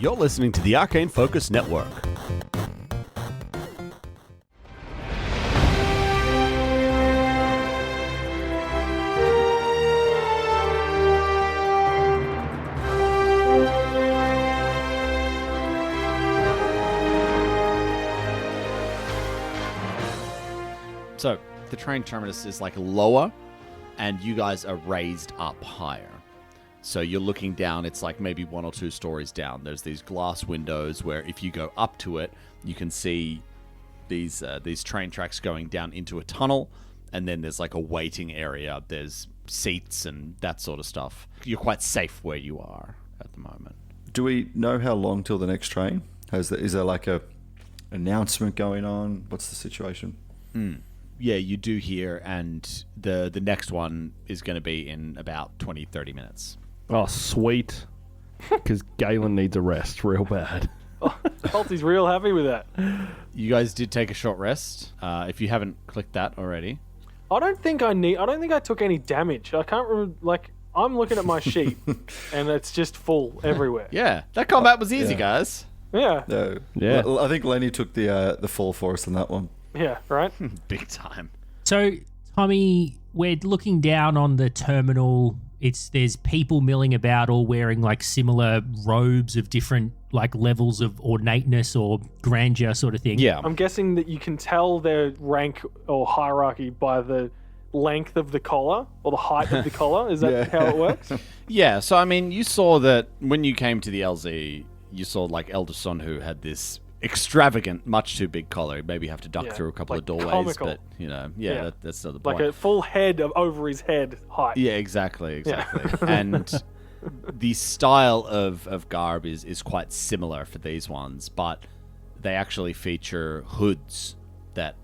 You're listening to the Arcane Focus Network. So, the train terminus is like lower, and you guys are raised up higher. So you're looking down, it's like maybe 1 or 2 stories down. There's these glass windows where if you go up to it, you can see these train tracks going down into a tunnel, and then there's like a waiting area. There's seats and that sort of stuff. You're quite safe where you are at the moment. Do we know how long till the next train? Is there like a announcement going on? What's the situation? Yeah, you do hear, and the next one is going to be in about 20, 30 minutes. Oh, sweet. Because Galen needs a rest real bad. Halty's real happy with that. You guys did take a short rest. If you haven't clicked that already. I don't think I took any damage. I can't remember, I'm looking at my sheet, and it's just full everywhere. Yeah, that combat was easy, guys. Yeah. No. Yeah. I think Lenny took the fall for us on that one. Yeah, right? Big time. So, Tommy, we're looking down on the terminal. There's people milling about, all wearing like similar robes of different like levels of ornateness or grandeur, sort of thing. Yeah. I'm guessing that you can tell their rank or hierarchy by the length of the collar or the height of the collar. Is that how it works? Yeah, so I mean, you saw that when you came to the LZ, you saw like Elder Son, who had this extravagant, much too big collar. Maybe have to duck through a couple of doorways, comical. but that's not the Like point. a full head over his head height. Yeah, exactly. And the style of garb is quite similar for these ones, but they actually feature hoods that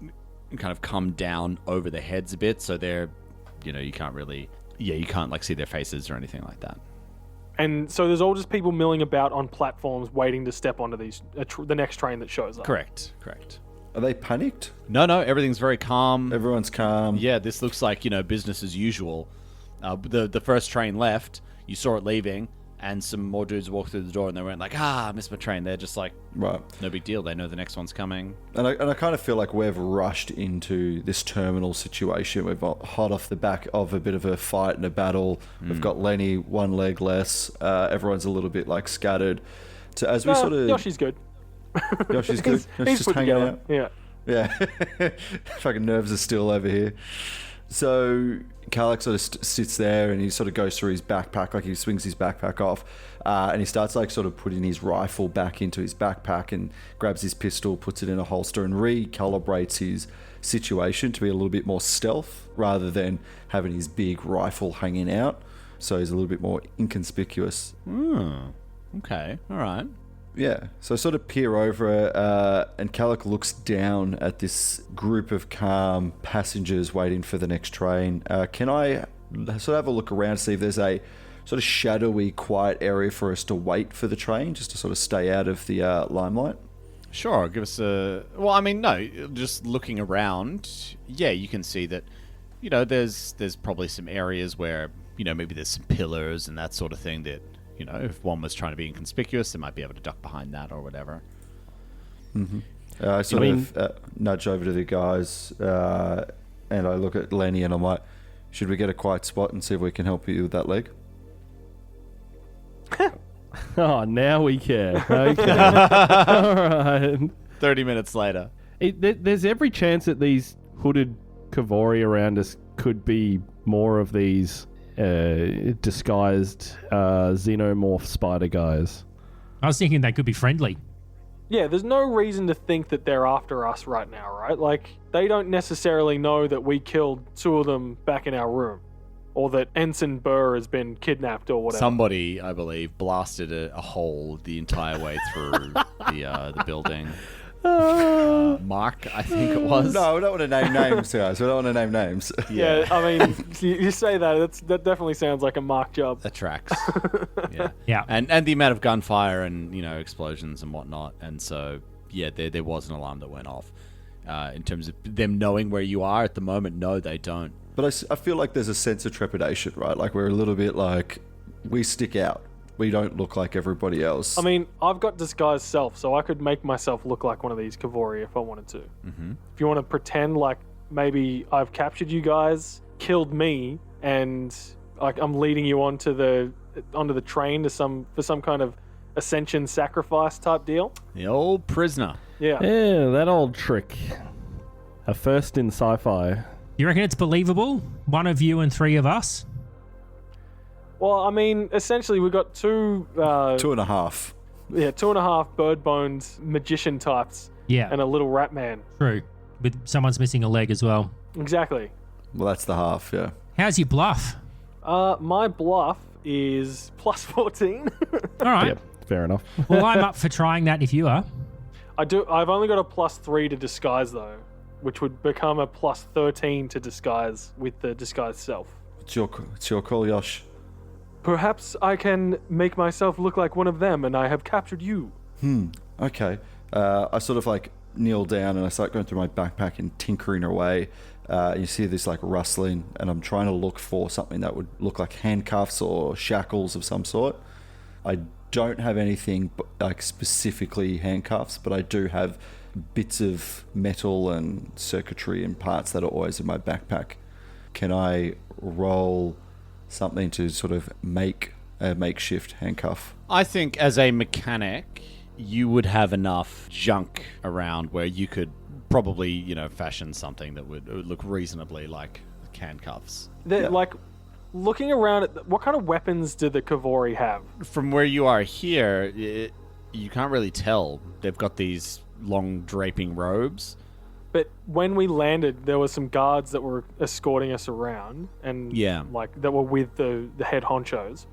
kind of come down over the heads a bit, so they're, you can't really, you can't like see their faces or anything like that. And so there's all just people milling about on platforms waiting to step onto the next train that shows up. Correct. Are they panicked? No, everything's very calm. Everyone's calm. Yeah, this looks like, business as usual. The first train left, you saw it leaving, and some more dudes walked through the door, and they weren't like, I missed my train. They're just like, Right. no big deal. They know the next one's coming. And I kind of feel like we've rushed into this terminal situation. We've got hot off the back of a bit of a fight and a battle. We've got Lenny one leg less. Everyone's a little bit like scattered. So as we sort of Yoshi's good. Yoshi's good. Yoshi's He's just put hanging together. out. Yeah. Yeah. Fucking nerves are still over here. So Kalak sort of sits there and he sort of goes through his backpack, like he swings his backpack off, and he starts like sort of putting his rifle back into his backpack and grabs his pistol, puts it in a holster and recalibrates his situation to be a little bit more stealth rather than having his big rifle hanging out. So he's a little bit more inconspicuous. Okay, all right. Yeah, so I sort of peer over and Kalak looks down at this group of calm passengers waiting for the next train. Can I sort of have a look around, see if there's a sort of shadowy, quiet area for us to wait for the train, just to sort of stay out of the limelight? Sure, give us a... Well, I mean, no, just looking around, yeah, you can see that, there's probably some areas where, maybe there's some pillars and that sort of thing that... if one was trying to be inconspicuous, they might be able to duck behind that or whatever. Mm-hmm. I sort of nudge over to the guys and I look at Lenny and I'm like, should we get a quiet spot and see if we can help you with that leg? Oh, now we care. Okay. All right. 30 minutes later. There's every chance that these hooded Kavori around us could be more of these disguised xenomorph spider guys. I was thinking they could be friendly. Yeah, there's no reason to think that they're after us right now, right? Like, they don't necessarily know that we killed 2 of them back in our room. Or that Ensign Burr has been kidnapped or whatever. Somebody, I believe, blasted a hole the entire way through the building. Mark, I think it was. No, we don't want to name names, guys. We don't want to name names. Yeah, I mean, you say that, that definitely sounds like a Mark job. That tracks. Yeah. Yeah. And the amount of gunfire and, explosions and whatnot. And so, yeah, there was an alarm that went off. In terms of them knowing where you are at the moment, no, they don't. But I feel like there's a sense of trepidation, right? Like we're a little bit like, we stick out. we don't look like everybody else. I mean, I've got disguise self, so I could make myself look like one of these Kavori if I wanted to. Mm-hmm. If you want to pretend like maybe I've captured you guys, killed me, and like I'm leading you onto the train for some kind of ascension sacrifice type deal. The old prisoner. Yeah. Yeah, that old trick. A first in sci-fi. You reckon it's believable? One of you and 3 of us? Well, I mean, essentially we've got two 2.5. 2.5 bird-boned magician types Yeah, and a little rat man. true. With someone's missing a leg as well. Exactly. Well, that's the half, yeah. How's your bluff? My bluff is plus 14. All right. Yep, fair enough. Well, I'm up for trying that if you are. I've only got a plus 3 to disguise though, which would become a plus 13 to disguise with the disguise self. It's your call, Yosh. Perhaps I can make myself look like one of them, and I have captured you. Okay. I sort of like kneel down and I start going through my backpack and tinkering away. You see this like rustling, and I'm trying to look for something that would look like handcuffs or shackles of some sort. I don't have anything like specifically handcuffs, but I do have bits of metal and circuitry and parts that are always in my backpack. Can I roll something to sort of make a makeshift handcuff? I think as a mechanic, you would have enough junk around where you could probably, fashion something that would look reasonably like handcuffs. Like, looking around at what kind of weapons do the Kavori have? From where you are here, you can't really tell. They've got these long draping robes. But when we landed, there were some guards that were escorting us around, and that were with the head honchos.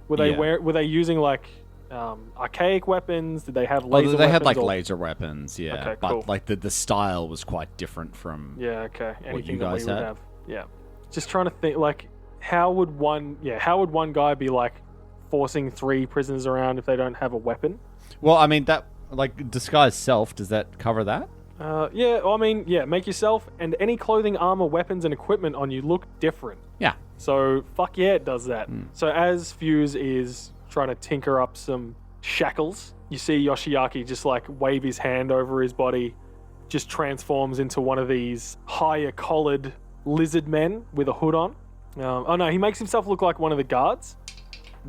Were they using like archaic weapons? Did they have laser weapons? They had like laser weapons, yeah. Okay, but cool. like the style was quite different from Anything you that guys we would had? have. Yeah. Just trying to think, like, how would one guy be like forcing 3 prisoners around if they don't have a weapon? Well, I mean that like disguise self, does that cover that? Make yourself and any clothing, armor, weapons, and equipment on you look different. Yeah. So, fuck yeah, it does that. So as Fuse is trying to tinker up some shackles, you see Yoshiaki just like wave his hand over his body, just transforms into one of these higher collared lizard men with a hood on. He makes himself look like one of the guards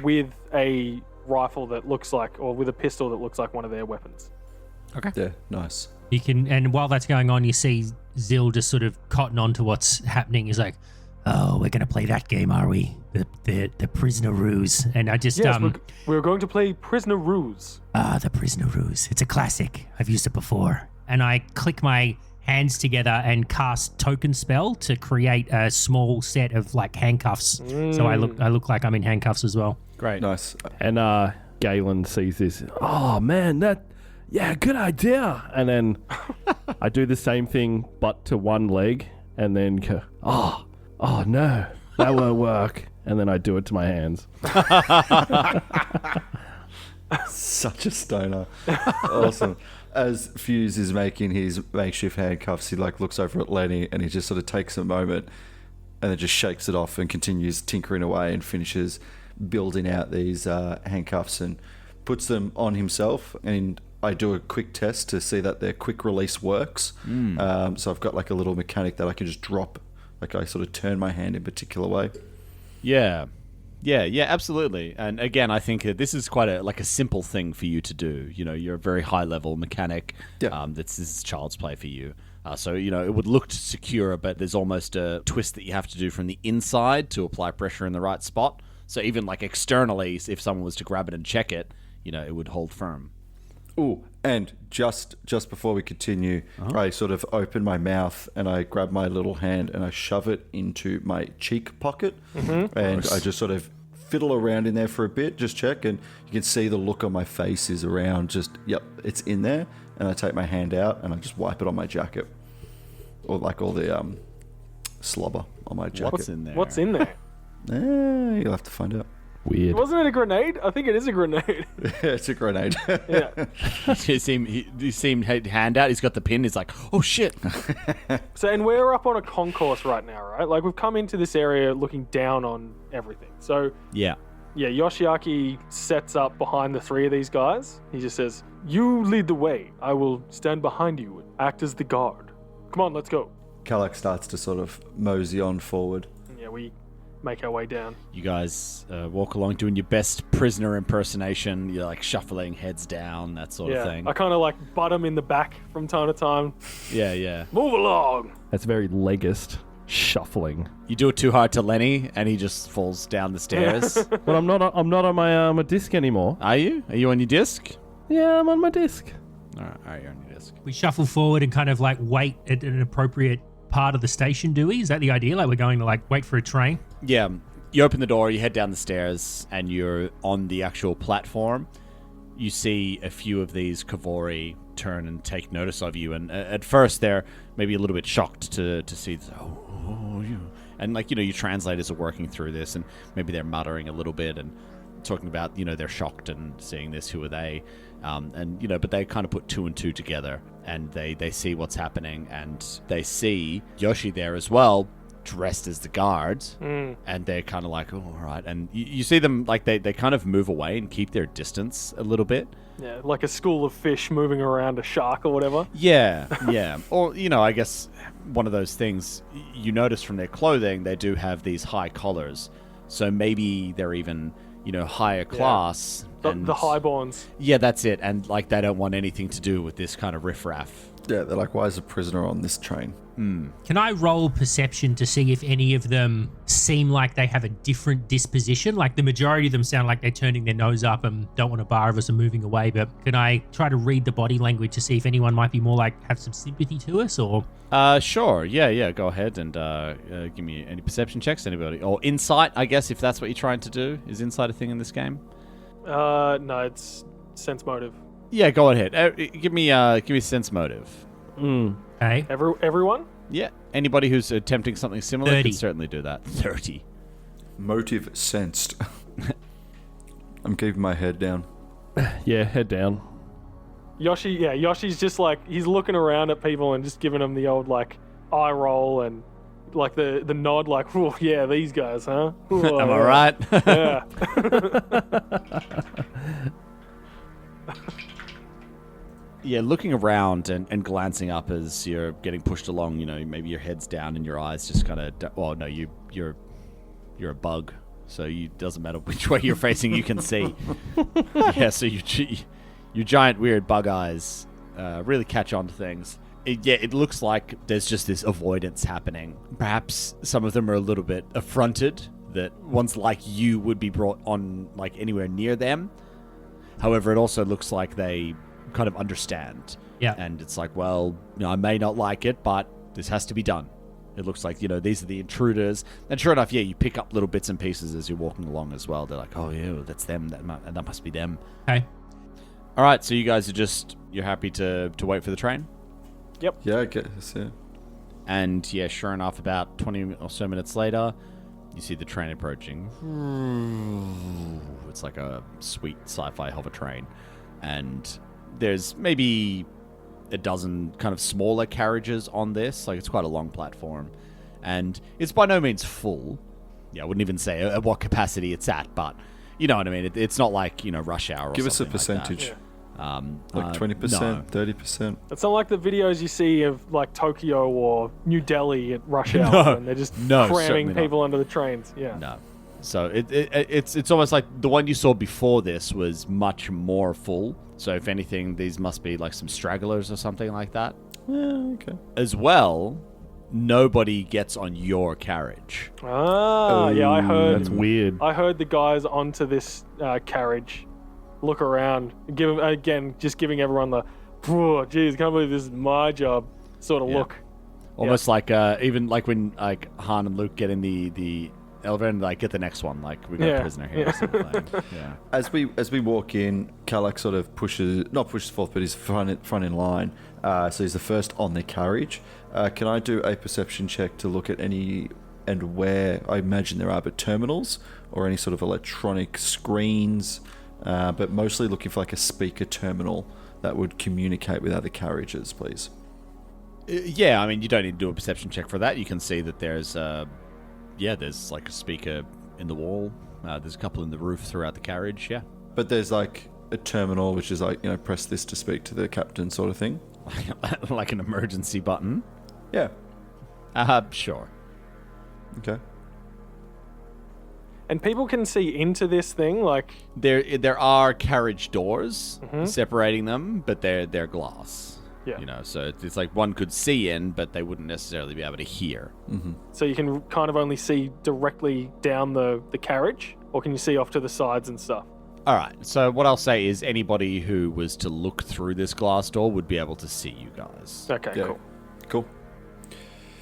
with a rifle that looks like, or with a pistol that looks like one of their weapons. Okay. Yeah, nice. You can, and while that's going on, you see Zil just sort of cotton on to what's happening. He's like, "Oh, we're gonna play that game, are we? The prisoner ruse." And I just we're going to play Prisoner Ruse. the prisoner ruse. It's a classic. I've used it before. And I click my hands together and cast token spell to create a small set of like handcuffs. So I look like I'm in handcuffs as well. Great. Nice. And Galen sees this. Oh man, good idea. And then I do the same thing, but to one leg, and then go, oh no, that won't work. And then I do it to my hands. Such a stoner. Awesome. As Fuse is making his makeshift handcuffs, he like looks over at Lenny and he just sort of takes a moment and then just shakes it off and continues tinkering away and finishes building out these handcuffs and puts them on himself. And I do a quick test to see that their quick release works. So I've got like a little mechanic that I can just drop. Like I sort of turn my hand in a particular way. Yeah, absolutely. And again, I think this is quite a simple thing for you to do. You're a very high level mechanic. Yeah. This is child's play for you. So it would look secure, but there's almost a twist that you have to do from the inside to apply pressure in the right spot. So even like externally, if someone was to grab it and check it, it would hold firm. Ooh, and just before we continue, I sort of open my mouth and I grab my little hand and I shove it into my cheek pocket. And I just sort of fiddle around in there for a bit, just check, and you can see the look on my face is around it's in there. And I take my hand out and I just wipe it on my jacket. Or like all the slobber on my jacket. What's in there? What's in there? You'll have to find out. Weird. Wasn't it a grenade? I think it is a grenade. It's a grenade. Yeah. you see him hand out. He's got the pin. He's like, oh shit. So, and we're up on a concourse right now, right? Like we've come into this area looking down on everything. So Yeah. Yoshiaki sets up behind the three of these guys. He just says, "You lead the way. I will stand behind you and act as the guard. Come on, let's go." Kalak starts to sort of mosey on forward. Yeah, we make our way down. You guys walk along doing your best prisoner impersonation. You're like shuffling, heads down, that sort of thing. I kind of like butt him in the back from time to time. Yeah. Move along. That's very legist. Shuffling. You do it too hard to Lenny, and he just falls down the stairs. Well, I'm not on my disc anymore. Are you? Are you on your disc? Yeah, I'm on my disc. All right, you're on your disc. We shuffle forward and kind of like wait at an appropriate part of the station, do we? Is that the idea? Like we're going to like wait for a train? Yeah. You open the door, you head down the stairs, and you're on the actual platform. You see a few of these Kavori turn and take notice of you, and at first they're maybe a little bit shocked to see, you. And like, your translators are working through this, and maybe they're muttering a little bit and talking about, they're shocked and seeing this, who are they? But they kind of put two and two together, and they see what's happening, and they see Yoshi there as well, dressed as the guards, and they're kind of like, oh, all right. And you see them, like, they kind of move away and keep their distance a little bit. Yeah, like a school of fish moving around a shark or whatever. Yeah. Or, I guess one of those things, you notice from their clothing, they do have these high collars. So maybe they're even, higher class. The highborns. Yeah, that's it. And, like, they don't want anything to do with this kind of riffraff. Yeah, they're like, why is a prisoner on this train? Can I roll perception to see if any of them seem like they have a different disposition? Like the majority of them sound like they're turning their nose up and don't want to bar of us and moving away. But can I try to read the body language to see if anyone might be more like have some sympathy to us or? Sure. Yeah. Go ahead and give me any perception checks, anybody. Or insight, I guess, if that's what you're trying to do. Is insight a thing in this game? No, it's sense motive. Yeah, go ahead. Give me sense motive. Okay. Everyone? Yeah. Anybody who's attempting something similar 30. can certainly do that. 30. Motive sensed. I'm keeping my head down. Yeah, head down. Yoshi's just like, he's looking around at people and just giving them the old like eye roll and like the nod, like, oh yeah, these guys, huh? Ooh, Am I right? Yeah. Yeah, looking around and glancing up as you're getting pushed along, maybe your head's down and your eyes just kind of... Well, no, you're a bug, so it doesn't matter which way you're facing, you can see. Yeah, so your giant weird bug eyes really catch on to things. It looks like there's just this avoidance happening. Perhaps some of them are a little bit affronted that ones like you would be brought on like anywhere near them. However, it also looks like they kind of understand. Yeah. And it's like, well, I may not like it, but this has to be done. It looks like, these are the intruders. And sure enough, you pick up little bits and pieces as you're walking along as well. They're like, oh, yeah, that's them. That must be them. Okay. All right, so you guys are you're happy to wait for the train? Yep. Yeah, I guess, yeah. And yeah, sure enough, about 20 or so minutes later, you see the train approaching. It's like a sweet sci-fi hover train. And there's maybe a dozen kind of smaller carriages on this. Like, it's quite a long platform. And it's by no means full. Yeah, I wouldn't even say at what capacity it's at, but you know what I mean? It's not like, rush hour or Give us a something like that. percentage. Yeah. Like 20%, 30%. It's not like the videos you see of like Tokyo or New Delhi at rush hour, and they're just cramming certainly not. people under the trains. Yeah. No. So it's almost like the one you saw before this was much more full. So if anything, these must be like some stragglers or something like that. Yeah, okay. As well, nobody gets on your carriage. Yeah, I heard. That's weird. I heard the guys onto this carriage look around, just giving everyone the, oh, geez, can't believe this is my job sort of Yeah. look. Almost like even like when like Han and Luke get in the elevator and like get the next one, like we got a prisoner here or something. Yeah. As we walk in, Kalak sort of pushes forth, but he's front in line. So he's the first on the carriage. Can I do a perception check to look at any and where I imagine there are but terminals or any sort of electronic screens, but mostly looking for like a speaker terminal that would communicate with other carriages, please. Yeah, I mean, you don't need to do a perception check for that. You can see that there's there's like a speaker in the wall There's a couple in the roof throughout the carriage, yeah. But there's like a terminal, which is like, press this to speak to the captain sort of thing. Like an emergency button. Yeah. Sure. Okay. And people can see into this thing, like... There are carriage doors separating them, but they're glass. Yeah. So it's like one could see in, but they wouldn't necessarily be able to hear. So you can kind of only see directly down the carriage, or can you see off to the sides and stuff? All right. So what I'll say is anybody who was to look through this glass door would be able to see you guys. Okay, Yeah. cool. Cool.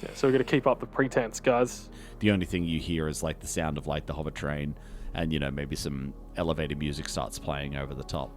Yeah, so we've got to keep up the pretense, guys. The only thing you hear is like the sound of like the hover train, and maybe some elevator music starts playing over the top.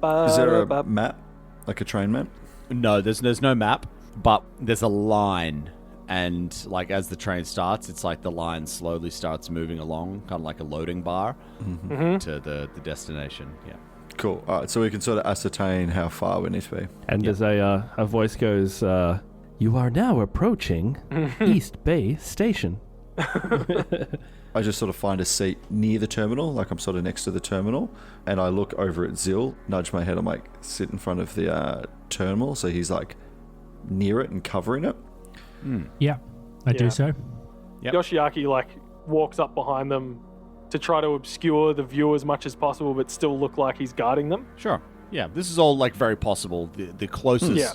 Is there a map? Like a train map? No, there's no map, but there's a line, and like as the train starts, it's like the line slowly starts moving along, kind of like a loading bar to the destination. Yeah. Cool. All right, so we can sort of ascertain how far we need to be. And there's a voice goes, "You are now approaching East Bay Station." I just sort of find a seat near the terminal, like I'm sort of next to the terminal, and I look over at Zil, nudge my head, I'm like, sit in front of the terminal, so he's like near it and covering it. Yeah, I do Yeah. so. Yep. Yoshiaki, like, walks up behind them to try to obscure the view as much as possible, but still look like he's guarding them. Sure. Yeah, this is all like very possible. The closest Yeah.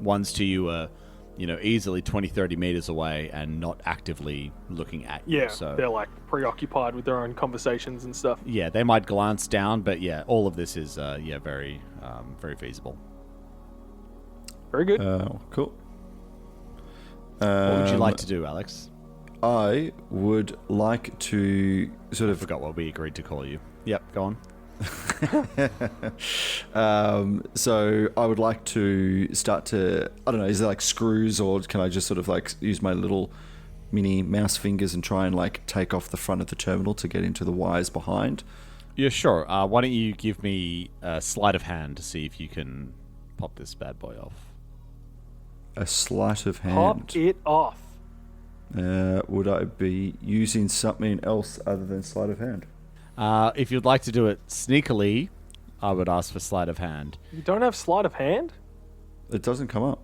ones to you are, easily 20, 30 meters away and not actively looking at you. Yeah, So they're, like, preoccupied with their own conversations and stuff. yeah, they might glance down, but yeah, all of this is very feasible. Very good. Cool. What would you like to do, Alex? I would like to sort I of forgot what we agreed to call you. Yep, go on. so I would like to start to, I don't know, is there like screws, or can I just sort of like use my little mini mouse fingers and try and like take off the front of the terminal to get into the wires behind? Yeah, sure. Why don't you give me a sleight of hand to see if you can pop this bad boy off? A sleight of Pop hand. it off. Would I be using something else other than sleight of hand? If you'd like to do it sneakily, I would ask for sleight of hand. You don't have sleight of hand? It doesn't come up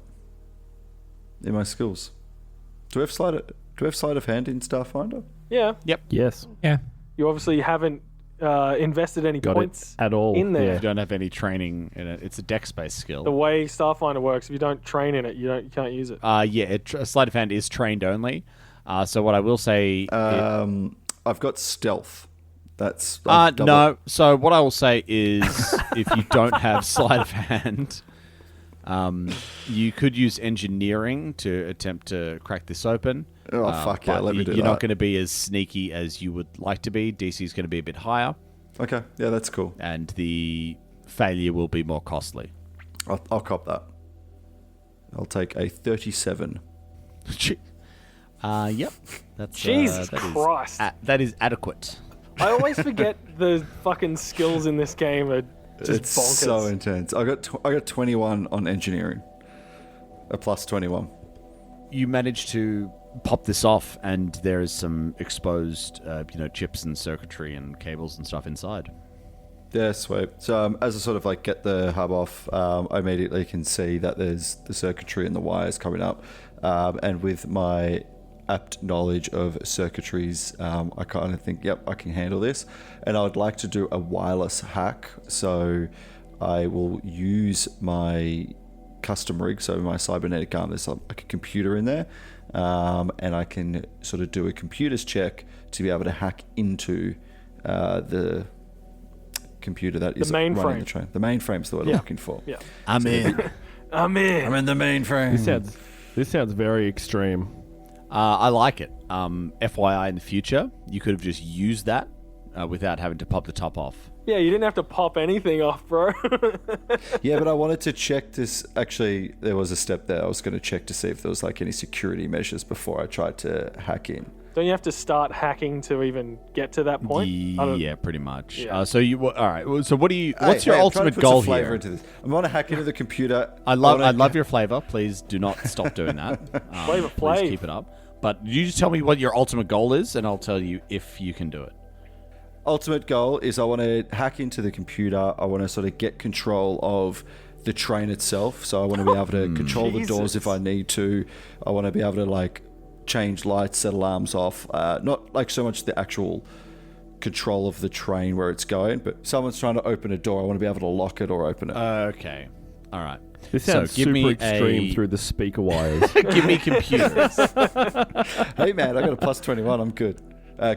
in my skills. Do we have sleight of hand in Starfinder? Yeah. Yes, Yeah. You obviously haven't invested any got points it at all. in there. You Yeah. don't have any training in it. It's a dex-based skill. The way Starfinder works, if you don't train in it, you can't use it. Sleight of hand is trained only. So what I will say... I've got stealth. That's I've double- no. So what I will say is, if you don't have sleight of hand, you could use engineering to attempt to crack this open. Oh, fuck yeah, but let me do You're that. not going to be as sneaky as you would like to be. DC is going to be a bit higher, Okay, yeah, that's cool. and the failure will be more costly. I'll cop that. I'll take a 37. Yep. That's Jesus that is Christ. that is adequate. I always forget the fucking skills in this game are just It's bonkers. so intense. I got 21 on engineering. A plus 21. You manage to pop this off, and there is some exposed, chips and circuitry and cables and stuff inside. Yeah, sweet. So as I sort of like get the hub off, I immediately can see that there's the circuitry and the wires coming up. And with my apt knowledge of circuitries, I kind of think, yep, I can handle this. And I would like to do a wireless hack. So I will use my custom rig, so my cybernetic arm, there's like a computer in there. And I can sort of do a computer's check to be able to hack into the computer that is running mainframe. the train. The mainframe's the word I'm Yeah. looking for. Yeah. I'm in. I'm in. in the mainframe. This sounds very extreme. I like it. FYI, in the future, you could have just used that without having to pop the top off. Yeah, you didn't have to pop anything off, bro. Yeah, but I wanted to check this. Actually, there was a step there. I was going to check to see if there was like any security measures before I tried to hack in. Don't you have to start hacking to even get to that point? I don't- Yeah, pretty much. Yeah. So you all right? So what do you? What's Hey, your hey, I'm trying to ultimate put goal some flavor here? into this. I want to hack into the computer. I love wanna- your flavor. Please do not stop doing that. Flavor please Flav. keep it up. But you just tell me what your ultimate goal is, and I'll tell you if you can do it. Ultimate goal is I want to hack into the computer. I want to sort of get control of the train itself. So I want to be able to control the doors if I need to. I want to be able to like change lights, set alarms off. Not like so much the actual control of the train where it's going, but someone's trying to open a door. I want to be able to lock it or open it. Okay. All right. This sounds give super me extreme a- through the speaker wires. Give me computers. Hey man, I got a plus 21. I'm good.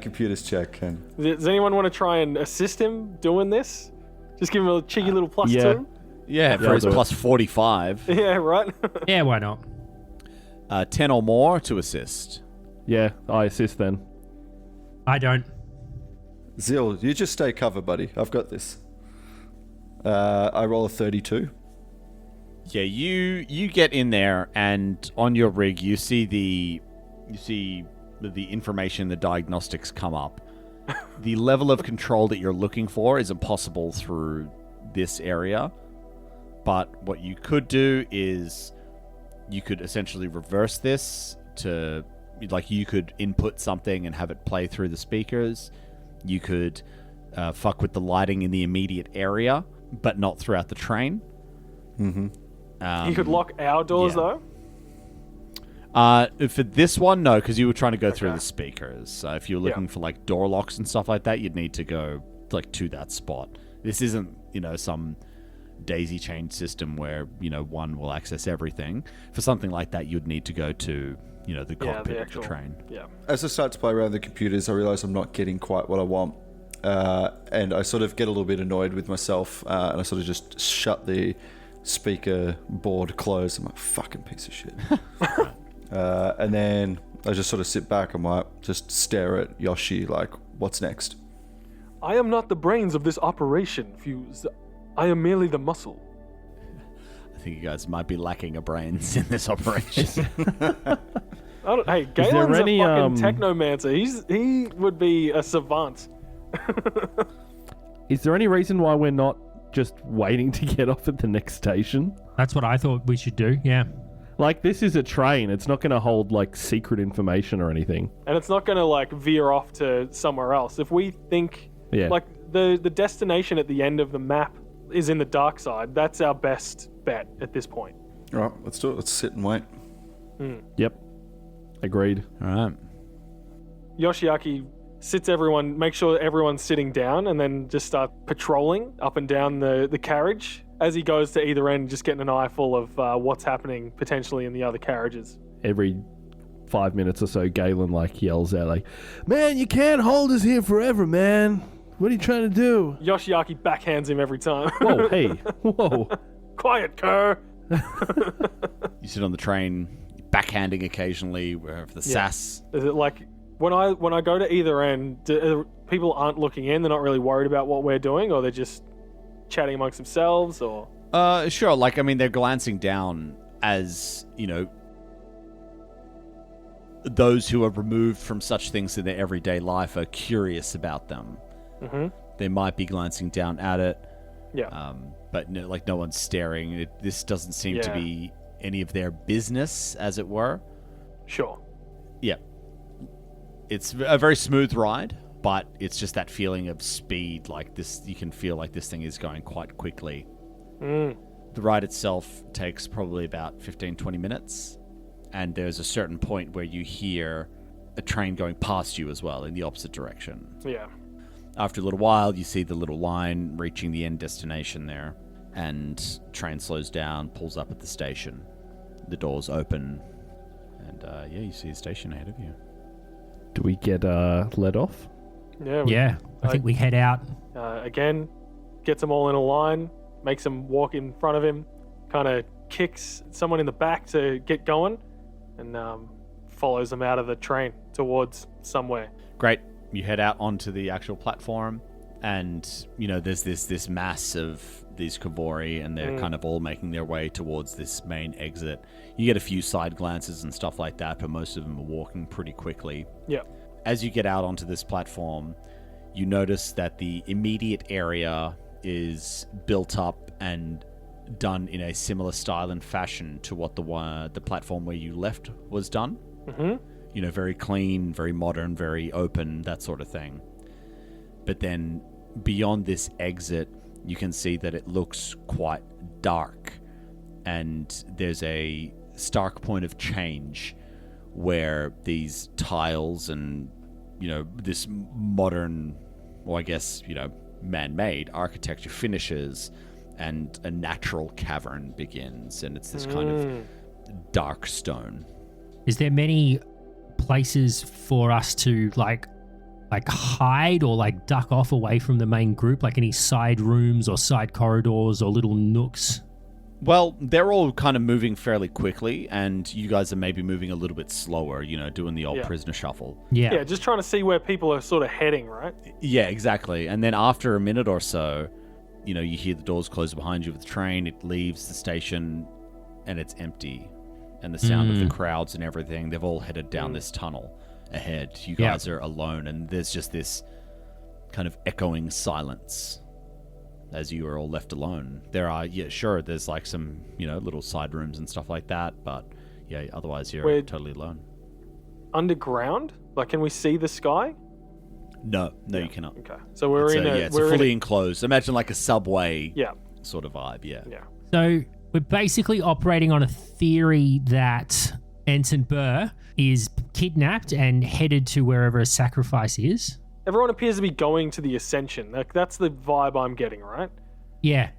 Computers check. And Does anyone want to try and assist him doing this? Just give him a cheeky little plus yeah. 2? Yeah, for I'll his do it. plus 45. Yeah, right? Yeah, why not? 10 or more to assist. Yeah, I assist then. I don't. Zil, you just stay cover, buddy. I've got this. I roll a 32. Yeah, you get in there, and on your rig, you see the information, the diagnostics come up. The level of control that you're looking for is impossible through this area. But what you could do is you could essentially reverse this to, like, you could input something and have it play through the speakers. You could fuck with the lighting in the immediate area, but not throughout the train. You could lock our doors, yeah. though? For this one, no, because you were trying to go through Okay. the speakers. So if you're looking for like door locks and stuff like that, you'd need to go like to that spot. This isn't, some daisy chain system where, one will access everything. For something like that, you'd need to go to, the cockpit of the train. Yeah. As I start to play around the computers, I realize I'm not getting quite what I want. And I sort of get a little bit annoyed with myself. And I sort of just shut the speaker board closed. I'm like, fucking piece of shit. And then I just sort of sit back and might just stare at Yoshi like, what's next? I am not the brains of this operation, Fuse. I am merely the muscle. I think you guys might be lacking a brains in this operation. Hey, Galen's any, a fucking technomancer. He would be a savant. Is there any reason why we're not just waiting to get off at the next station? That's what I thought we should do. Yeah. Like, this is a train. It's not going to hold, like, secret information or anything. And it's not going to, like, veer off to somewhere else. If we think, Yeah. like, the destination at the end of the map is in the dark side, that's our best bet at this point. All right, let's do it. Let's sit and wait. Yep. Agreed. All right. Yoshiaki makes sure everyone's sitting down, and then just start patrolling up and down the carriage as he goes to either end, just getting an eye full of what's happening potentially in the other carriages. Every 5 minutes or so, Galen, like, yells out, like, man, you can't hold us here forever, man. What are you trying to do? Yoshiaki backhands him every time. Whoa, hey. Whoa. Quiet, Kerr. You sit on the train, backhanding occasionally, wherever the sass. Is it like when I go to either end, people aren't looking in? They're not really worried about what we're doing, or they're just chatting amongst themselves, or Sure. Like, I mean, they're glancing down as, those who are removed from such things in their everyday life are curious about them. They might be glancing down at it, yeah. but no one's staring. This doesn't seem to Yeah. be any of their business, as it were. Sure. Yeah. It's a very smooth ride, but it's just that feeling of speed. Like this, you can feel like this thing is going quite quickly. The ride itself takes probably about 15, 20 minutes. And there's a certain point where you hear a train going past you as well in the opposite direction. Yeah. After a little while, you see the little line reaching the end destination there. And train slows down, pulls up at the station. The doors open. And you see a station ahead of you. Do we get let off? Yeah. Yeah. I think we head out. Again, gets them all in a line, makes them walk in front of him, kind of kicks someone in the back to get going, and follows them out of the train towards somewhere. Great. You head out onto the actual platform, and there's this mass of these Kavori, and they're kind of all making their way towards this main exit. You get a few side glances and stuff like that, but most of them are walking pretty quickly. Yeah. As you get out onto this platform, you notice that the immediate area is built up and done in a similar style and fashion to what the platform where you left was done. very clean, very modern, very open, that sort of thing. But then beyond this exit, you can see that it looks quite dark, and there's a stark point of change where these tiles and, this modern, or I guess, man-made architecture finishes, and a natural cavern begins, and it's this kind of dark stone. Is there many places for us to like hide or like duck off away from the main group, like any side rooms or side corridors or little nooks? Well, they're all kind of moving fairly quickly, and you guys are maybe moving a little bit slower, doing the old prisoner shuffle. Yeah, just trying to see where people are sort of heading, right? Yeah, exactly. And then after a minute or so, you hear the doors close behind you with the train, it leaves the station, and it's empty. And the sound of the crowds and everything, they've all headed down this tunnel ahead. You guys are alone, and there's just this kind of echoing silence as you are all left alone. There are, there's like some, little side rooms and stuff like that, but otherwise you're totally alone. Underground? Like, can we see the sky? No, you cannot. Okay, so it's fully enclosed. Imagine like a subway sort of vibe, Yeah. So we're basically operating on a theory that Ensign Burr is kidnapped and headed to wherever a sacrifice is. Everyone appears to be going to the Ascension. Like, that's the vibe I'm getting, right? Yeah.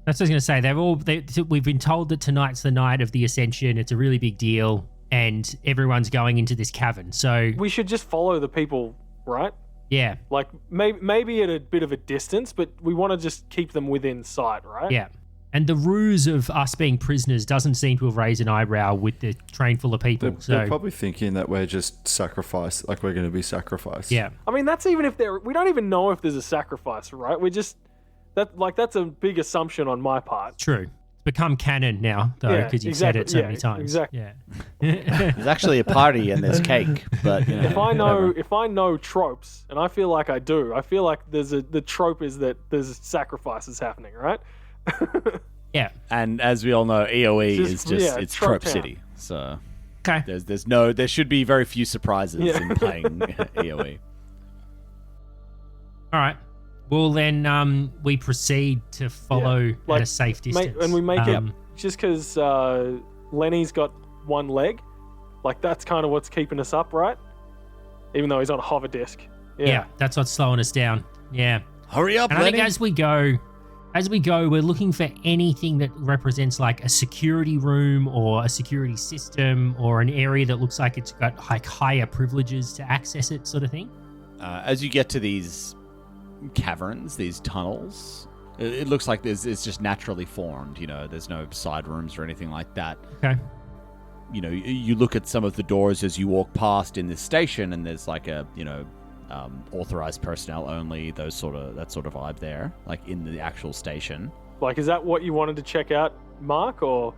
That's what I was going to say. We've been told that tonight's the night of the Ascension. It's a really big deal, and everyone's going into this cavern. So we should just follow the people, right? Yeah. Like, maybe at a bit of a distance, but we want to just keep them within sight, right? Yeah. And the ruse of us being prisoners doesn't seem to have raised an eyebrow with the train full of people. They're probably thinking that we're just sacrificed, like we're going to be sacrificed. Yeah. I mean, that's even if we don't even know if there's a sacrifice, right? That's a big assumption on my part. True. It's become canon now, though, because you've said it so many times. Exactly. Yeah. There's actually a party and there's cake, but if I know tropes, and I feel like I do, I feel like the trope is that there's sacrifices happening, right? Yeah. And as we all know, EOE is just it's trope trope town. city. So Okay. there should be very few surprises in playing EOE. All right. Well, then we proceed to follow at a safe distance. And we make it just because Lenny's got one leg. Like, that's kind of what's keeping us up, right? Even though he's on a hover disc. Yeah, that's what's slowing us down. Yeah. Hurry up, And I Lenny. think as we go, we're looking for anything that represents like a security room or a security system or an area that looks like it's got like higher privileges to access it, sort of thing. As you get to these caverns, these tunnels, it looks like it's just naturally formed. There's no side rooms or anything like that. Okay. You look at some of the doors as you walk past in this station, and there's like a authorized personnel only, that sort of vibe there, like in the actual station. Like, is that what you wanted to check out, Mark, or?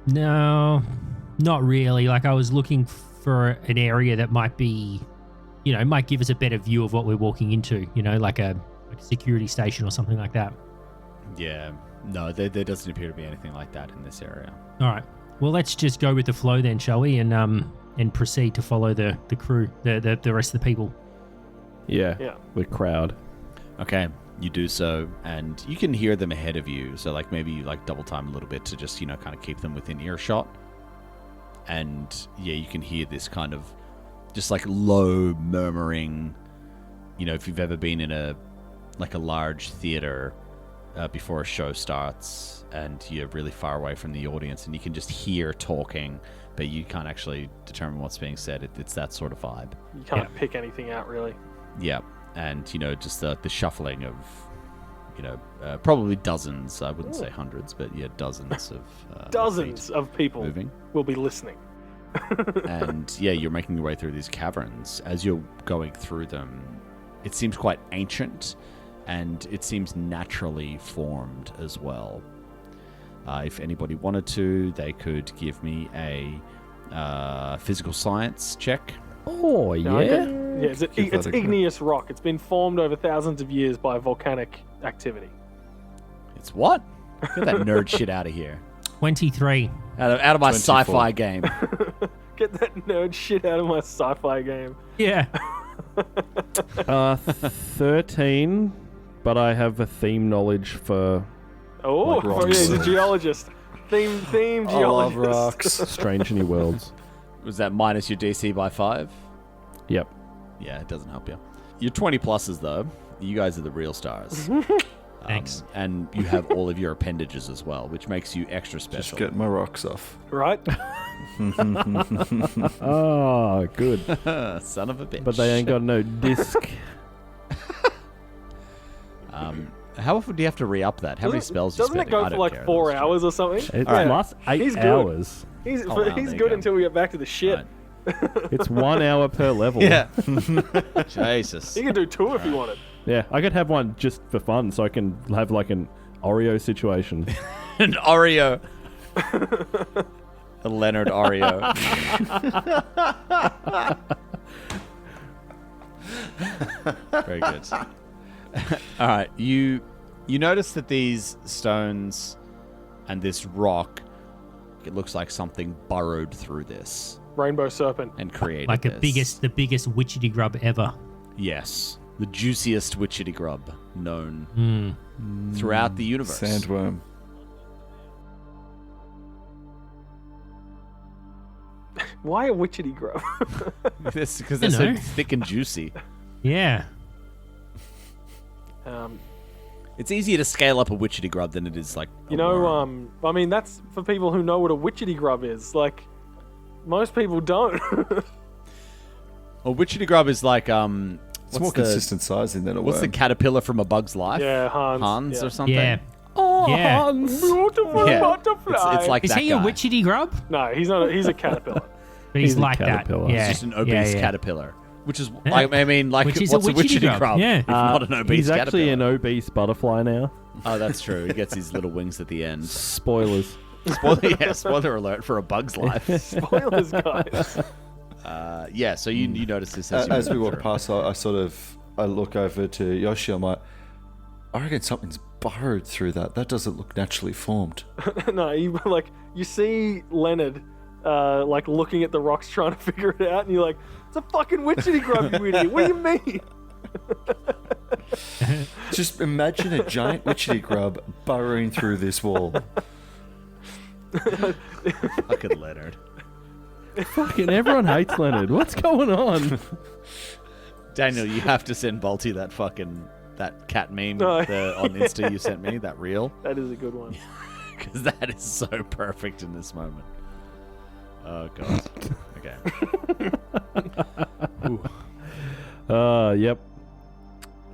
No, not really. Like, I was looking for an area that might be, might give us a better view of what we're walking into, like a security station or something like that. Yeah. No, there doesn't appear to be anything like that in this area. All right. Well, let's just go with the flow then, shall we? And proceed to follow the crew, the rest of the people. Yeah. Yeah. The crowd. Okay, you do so, and you can hear them ahead of you. So, like, maybe you double time a little bit to just kind of keep them within earshot. And you can hear this kind of just like low murmuring. If you've ever been in a large theater before a show starts, and you're really far away from the audience, and you can just hear talking, but you can't actually determine what's being said. It's that sort of vibe. You can't pick anything out, really. Yeah, and just the shuffling of probably dozens. I wouldn't say hundreds, but dozens of dozens feet of people moving. will be listening. And you're making your way through these caverns. As you're going through them, it seems quite ancient, and it seems naturally formed as well. If anybody wanted to, they could give me a physical science check. Oh, yeah. It's igneous rock. It's been formed over thousands of years by volcanic activity. It's what? Get that nerd shit out of here. 23. Out of my 24. sci-fi game. Get that nerd shit out of my sci-fi game. Yeah. 13, but I have a theme knowledge for Oh, Like yeah, rocks. he's a geologist. Theme I love geologist. rocks. Strange New Worlds. Was that minus your DC by 5? Yep. Yeah, it doesn't help you. Your 20 pluses, though, you guys are the real stars. Thanks. And you have all of your appendages as well, which makes you extra Just special. get my rocks off. Right? Oh, good. Son of a bitch. But they ain't got no disc. How often do you have to re-up that? How many spells do you Doesn't it spending? go I for don't like care, 4 that's true. hours or something? It All right. lasts 8 He's good. hours. He's Oh, wow, there he's you good go. until we get back to the shit. Right. It's 1 hour per level. Yeah. Jesus. He could do 2 if he wanted. Yeah, I could have one just for fun so I can have like an Oreo situation. An Oreo. A Leonard Oreo. Very good. All right, you notice that these stones and this rock, it looks like something burrowed through this Rainbow Serpent. and created Like the this. biggest witchetty grub ever. Yes, the juiciest witchetty grub known throughout the universe. Sandworm. Why a witchetty grub? Because they're You so know. thick and juicy. Yeah. It's easier to scale up a witchetty grub than it is like a You know, worm. I mean, that's for people who know what a witchetty grub is. Like, most people don't. A witchetty grub is like It's more what's the- consistent sizing than a What's the worm. caterpillar from A Bug's Life? Yeah, Hans. or Yeah. something. Yeah. Oh, Yeah. Hans! Beautiful Yeah. butterfly. It's like Is that he guy. a witchetty grub? No, he's not. He's a caterpillar. But he's He's a like that. caterpillar. Yeah. It's just an obese yeah. caterpillar. Which is, Yeah. like, I mean, like, Which is what's a a witchetty witchetty grub, grub? yeah. If not an obese He's actually caterpillar. an obese butterfly now. Oh, that's true. He gets his little wings at the end. Spoilers. Spoiler alert for A Bug's Life. Spoilers, guys. Yeah, so you notice this as, you As we move walk through. past, I look over to Yoshi. I'm like, I reckon something's burrowed through that. That doesn't look naturally formed. No, you see Leonard, like looking at the rocks trying to figure it out, and you're like, "It's a fucking witchetty grub, you idiot! What do you mean?" Just imagine a giant witchetty grub burrowing through this wall. Fucking Leonard. Fucking everyone hates Leonard. What's going on? Daniel, you have to send Balti that cat meme No. on Insta you sent me, that reel. That is a good one. Because that is so perfect in this moment. Oh, God. Okay. Yep.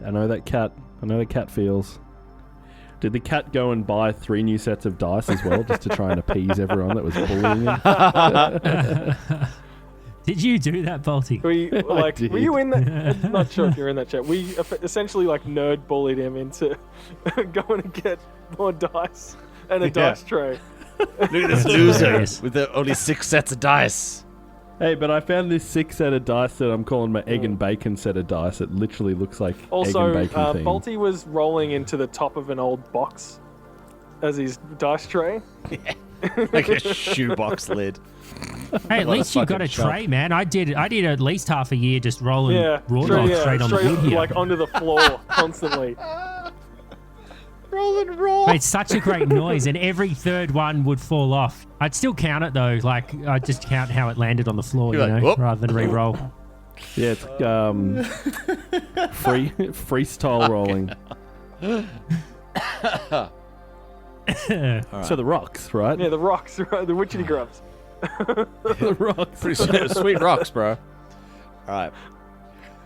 I know that cat. I know the cat feels. Did the cat go and buy 3 new sets of dice as well, just to try and appease everyone that was bullying him? Did you do that, Balti? did. Were you in that? I'm not sure if you're in that chat. We essentially like nerd bullied him into going to get more dice and a dice tray. Look at this loser Hilarious. with only 6 sets of dice. Hey, but I found this 6 set of dice that I'm calling my egg and bacon set of dice. It literally looks like Also, egg and bacon theme. Balti was rolling into the top of an old box as his dice tray. Like a shoebox lid. Hey, at What a least you got fucking a chump. tray, man. I did at least half a year just rolling raw straight, dogs straight on the wood here. like onto the floor constantly. Rolling raw. Made such a great noise, and every third one would fall off. I'd still count it though. Like I'd just count how it landed on the floor, You're you like, know, whoop. rather than re-roll. Yeah, it's freestyle rolling. So the rocks, right? Yeah, the rocks, right? The witchetty grubs. The rocks. Pretty sweet rocks, bro. All right.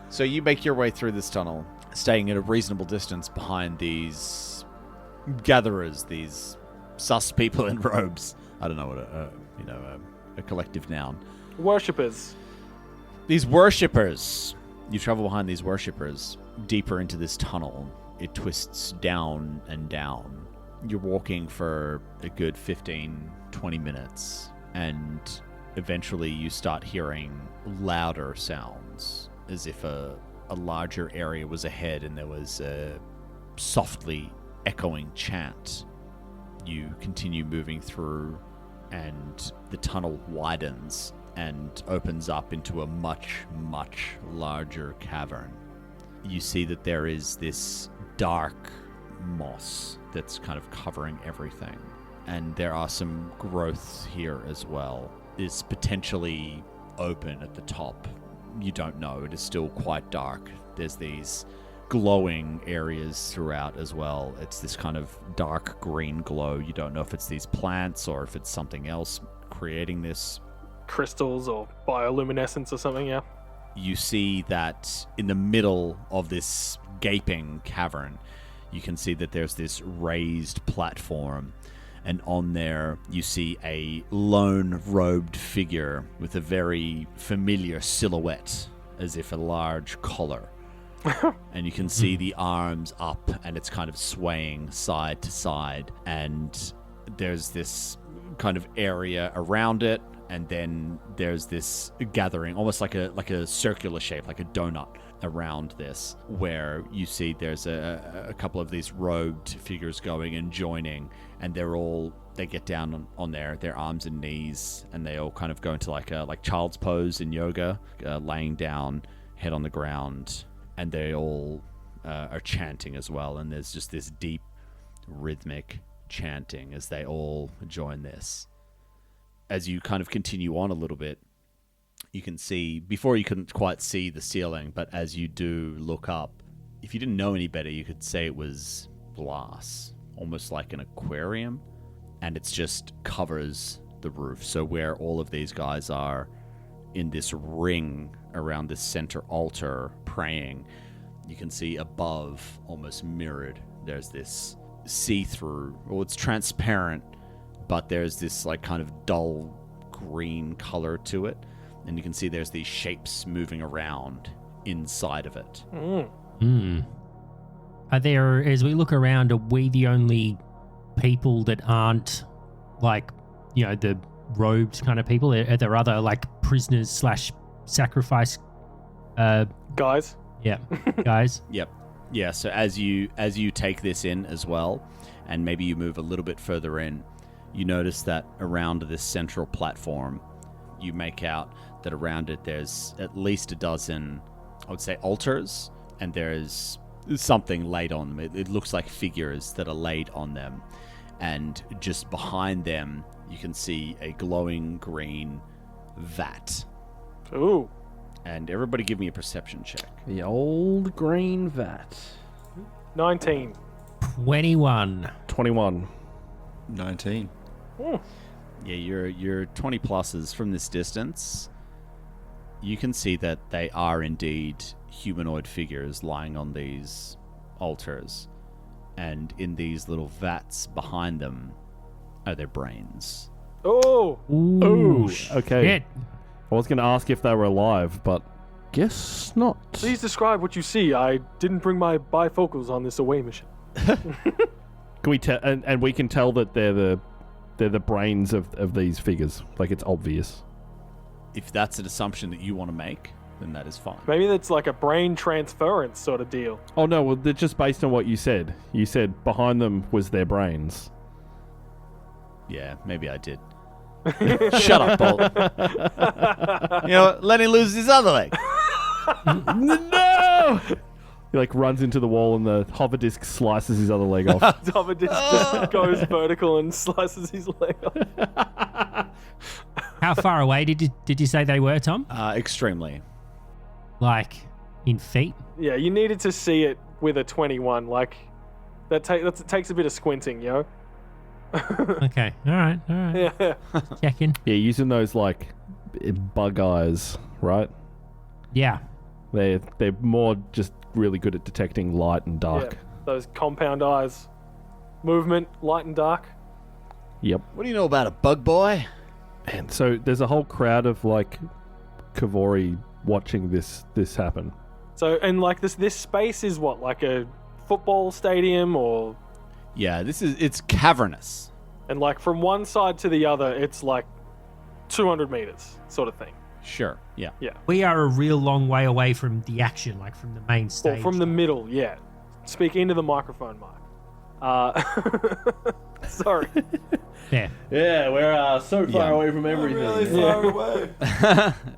So you make your way through this tunnel, staying at a reasonable distance behind these gatherers, these sus people in robes. I don't know what a collective noun. Worshippers. These worshippers. You travel behind these worshippers deeper into this tunnel. It twists down and down. You're walking for a good 15, 20 minutes, and eventually you start hearing louder sounds, as if a larger area was ahead and there was a softly echoing chant. You continue moving through, and the tunnel widens and opens up into a much, much larger cavern. You see that there is this dark moss that's kind of covering everything. And there are some growths here as well. It's potentially open at the top. You don't know. It is still quite dark. There's these glowing areas throughout as well. It's this kind of dark green glow. You don't know if it's these plants or if it's something else creating this. Crystals or bioluminescence or something, yeah. You see that in the middle of this gaping cavern, you can see that there's this raised platform, and on there you see a lone robed figure with a very familiar silhouette, as if a large collar. And you can see the arms up, and it's kind of swaying side to side, and there's this kind of area around it, and then there's this gathering, almost like a circular shape, like a donut around this, where you see there's a couple of these robed figures going and joining, and they get down on their arms and knees, and they all kind of go into like child's pose in yoga, laying down, head on the ground, and they all are chanting as well, and there's just this deep rhythmic chanting as they all join this. As you kind of continue on a little bit, you can see, before you couldn't quite see the ceiling, but as you do look up, if you didn't know any better, you could say it was glass, almost like an aquarium, and it's just covers the roof. So where all of these guys are in this ring around this center altar praying, you can see above, almost mirrored, there's this see-through, well, it's transparent, but there's this like kind of dull green color to it, and you can see there's these shapes moving around inside of it. Are there, as we look around, are we the only people that aren't like, the robed kind of people? Are there other like prisoners / sacrifice Guys? Yeah, guys. Yep. Yeah, so as you take this in as well, and maybe you move a little bit further in, you notice that around this central platform, you make out that around it there's at least a dozen, I would say, altars, and there's something laid on them. It looks like figures that are laid on them. And just behind them, you can see a glowing green vat. Ooh. And everybody give me a perception check. The old green vat. 19. 21. 21. 19. Yeah, your 20 pluses from this distance. You can see that they are indeed humanoid figures lying on these altars. And in these little vats behind them are their brains. Oh! Ooh, Okay. shit. I was going to ask if they were alive, but guess not. Please describe what you see. I didn't bring my bifocals on this away mission. Can we tell? And we can tell that they're the brains of these figures. Like, it's obvious. If that's an assumption that you want to make, then that is fine. Maybe that's like a brain transference sort of deal. Oh no, well, they're just based on what you said. You said behind them was their brains. Yeah, maybe I did. Shut up, Bolt. You know what? Let him lose his other leg. No! He like runs into the wall and the hover disc slices his other leg off. Hover disc just goes vertical and slices his leg off. How far away did you say they were, Tom? Extremely. Like in feet? Yeah, you needed to see it with a 21. Like, that takes a bit of squinting, yo. Okay. All right. Yeah. Checking. Yeah, using those like bug eyes, right? Yeah. They're more just really good at detecting light and dark. Yeah, those compound eyes. Movement, light and dark. Yep. What do you know about a bug boy? And so there's a whole crowd of like Kavori watching this happen. So, and like this space is what, like a football stadium, or, Yeah, it's cavernous. and like from one side to the other, it's like 200 meters sort of thing. Sure. Yeah. We are a real long way away from the action, like from the main Or stage. from the middle, yeah. Speak into the microphone, Mark. Sorry. Fair. Yeah, we're so far Yeah. away from everything. Really far away.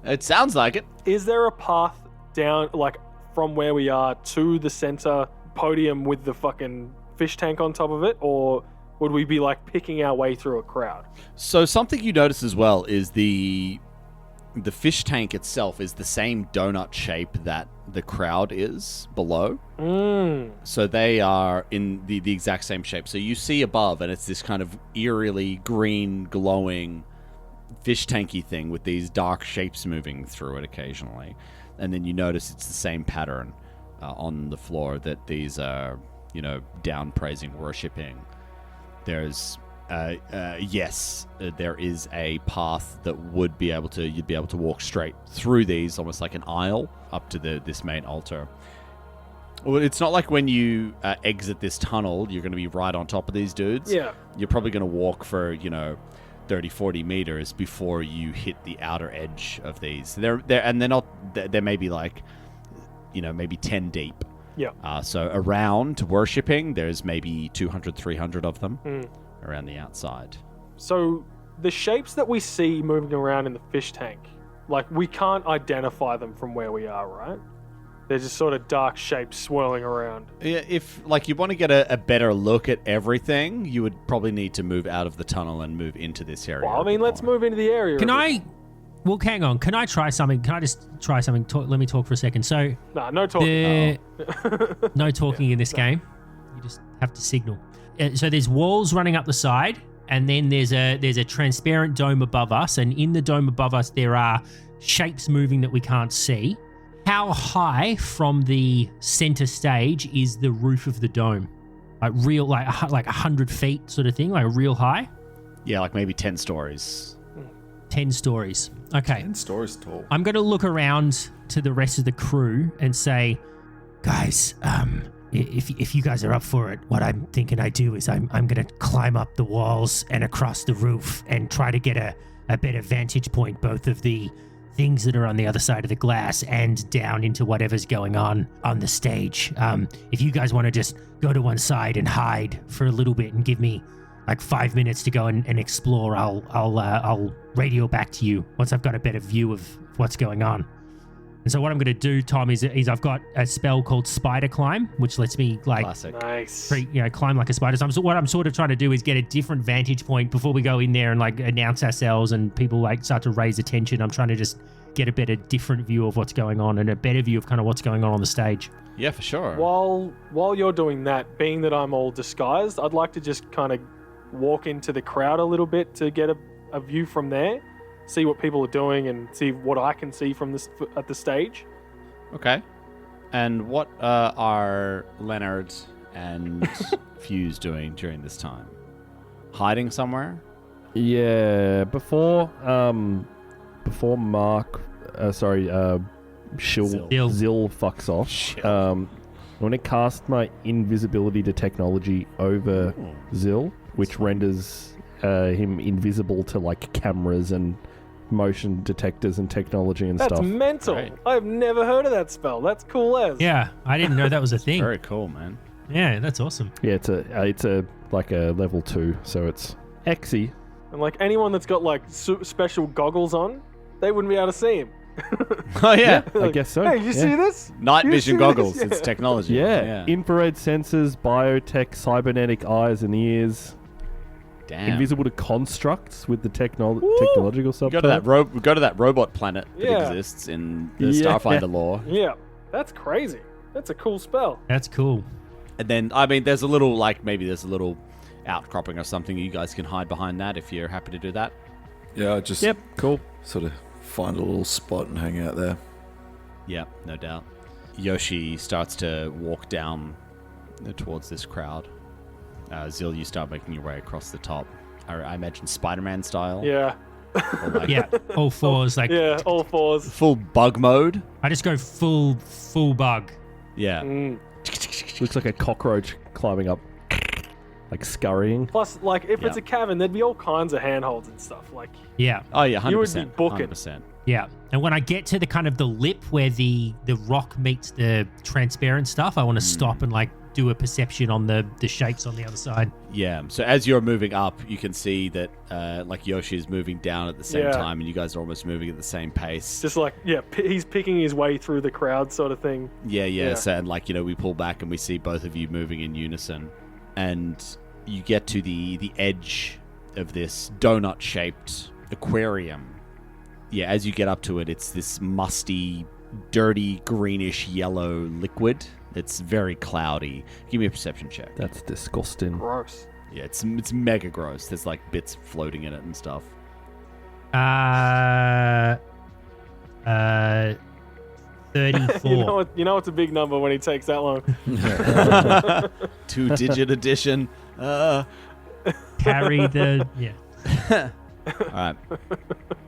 It sounds like it. Is there a path down, like, from where we are to the center podium with the fucking fish tank on top of it? Or would we be, like, picking our way through a crowd? So something you notice as well is the fish tank itself is the same donut shape that the crowd is below. So they are in the exact same shape. So you see above, and it's this kind of eerily green, glowing fish tanky thing with these dark shapes moving through it occasionally. And then you notice it's the same pattern on the floor, that these are, down praising, worshipping. There's yes, there is a path that you'd be able to walk straight through these, almost like an aisle up to this main altar. Well, it's not like when you exit this tunnel, you're going to be right on top of these dudes. Yeah. You're probably going to walk for 30, 40 meters before you hit the outer edge of these. They're maybe like, maybe 10 deep. Yeah. So around worshipping, there's maybe 200, 300 of them around the outside. So the shapes that we see moving around in the fish tank, like, we can't identify them from where we are, right? They're just sort of dark shapes swirling around. Yeah, if you want to get a better look at everything, you would probably need to move out of the tunnel and move into this area. Well, I a bit mean, let's more. move into the area. Can a bit. I? Well, hang on. Can I try something? Can I just try something? Let me talk for a second. So, Nah, no talking. no talking in this game. You just have to signal. So there's walls running up the side, and then there's a transparent dome above us, and in the dome above us there are shapes moving that we can't see. How high from the center stage is the roof of the dome? Like 100 feet sort of thing, like real high? Yeah, like maybe 10 stories. 10 stories. Okay. 10 stories tall. I'm going to look around to the rest of the crew and say, guys, if you guys are up for it, what I'm thinking I do is I'm going to climb up the walls and across the roof and try to get a better vantage point, both of the things that are on the other side of the glass and down into whatever's going on the stage. If you guys want to just go to one side and hide for a little bit and give me like 5 minutes to go and explore, I'll radio back to you once I've got a better view of what's going on. And so what I'm going to do, Tom, is I've got a spell called Spider Climb, which lets me like Classic. Nice. climb like a spider. So what I'm sort of trying to do is get a different vantage point before we go in there and like announce ourselves and people like start to raise attention. I'm trying to just get a better different view of what's going on and a better view of kind of what's going on the stage. Yeah, for sure. While you're doing that, being that I'm all disguised, I'd like to just kind of walk into the crowd a little bit to get a view from there, see what people are doing and see what I can see from this at the stage. Okay. And what are Leonard and Fuse doing during this time? Hiding somewhere? Yeah, before Mark, Zil fucks off. Shill. I want to cast my invisibility to technology over Zil, which renders him invisible to like cameras and motion detectors and technology and That's stuff. mental. Right. I've never heard of that spell. That's cool as. Yeah, I didn't know that was a thing. Very cool, man. Yeah, that's awesome. Yeah, it's a like a level 2, so it's Exy. And like anyone that's got like special goggles on, they wouldn't be able to see him. Oh, yeah. I guess so. Hey, you yeah. see this? Night You vision see goggles. this? It's technology. Yeah. Infrared sensors, biotech, cybernetic eyes and ears. Damn. Invisible to constructs with the technological We subtype. go to that robot planet that Yeah. exists in the Yeah. Starfinder lore. Yeah. That's crazy. That's a cool spell. That's cool. And then, I mean, there's a little outcropping or something. You guys can hide behind that if you're happy to do that. Yeah, just Yep, cool. sort of find a little spot and hang out there. Yeah, no doubt. Yoshi starts to walk down towards this crowd. Zil, you start making your way across the top. I imagine Spider-Man style. Yeah. Or like Yeah, all fours. Like Yeah, all fours. full bug mode. I just go full bug. Yeah. Mm. Looks like a cockroach climbing up, like scurrying. Plus, like, if it's Yeah. a cavern, there'd be all kinds of handholds and stuff. Like, Yeah, Oh, yeah, 100%. You would be booking. 100%. yeah. And when I get to the kind of the lip where the rock meets the transparent stuff, I want to stop and like do a perception on the shapes on the other side. Yeah. So as you're moving up, you can see that like Yoshi is moving down at the same Yeah. time, and you guys are almost moving at the same pace. Just like, he's picking his way through the crowd sort of thing. Yeah. So, and like, we pull back and we see both of you moving in unison, and you get to the edge of this donut-shaped aquarium. Yeah, as you get up to it, it's this musty, dirty, greenish yellow liquid. It's very cloudy. Give me a perception check. That's disgusting. Gross. Yeah, it's mega gross. There's like bits floating in it and stuff. 34. You know it's a big number when he takes that long. 2-digit addition. Carry the All right.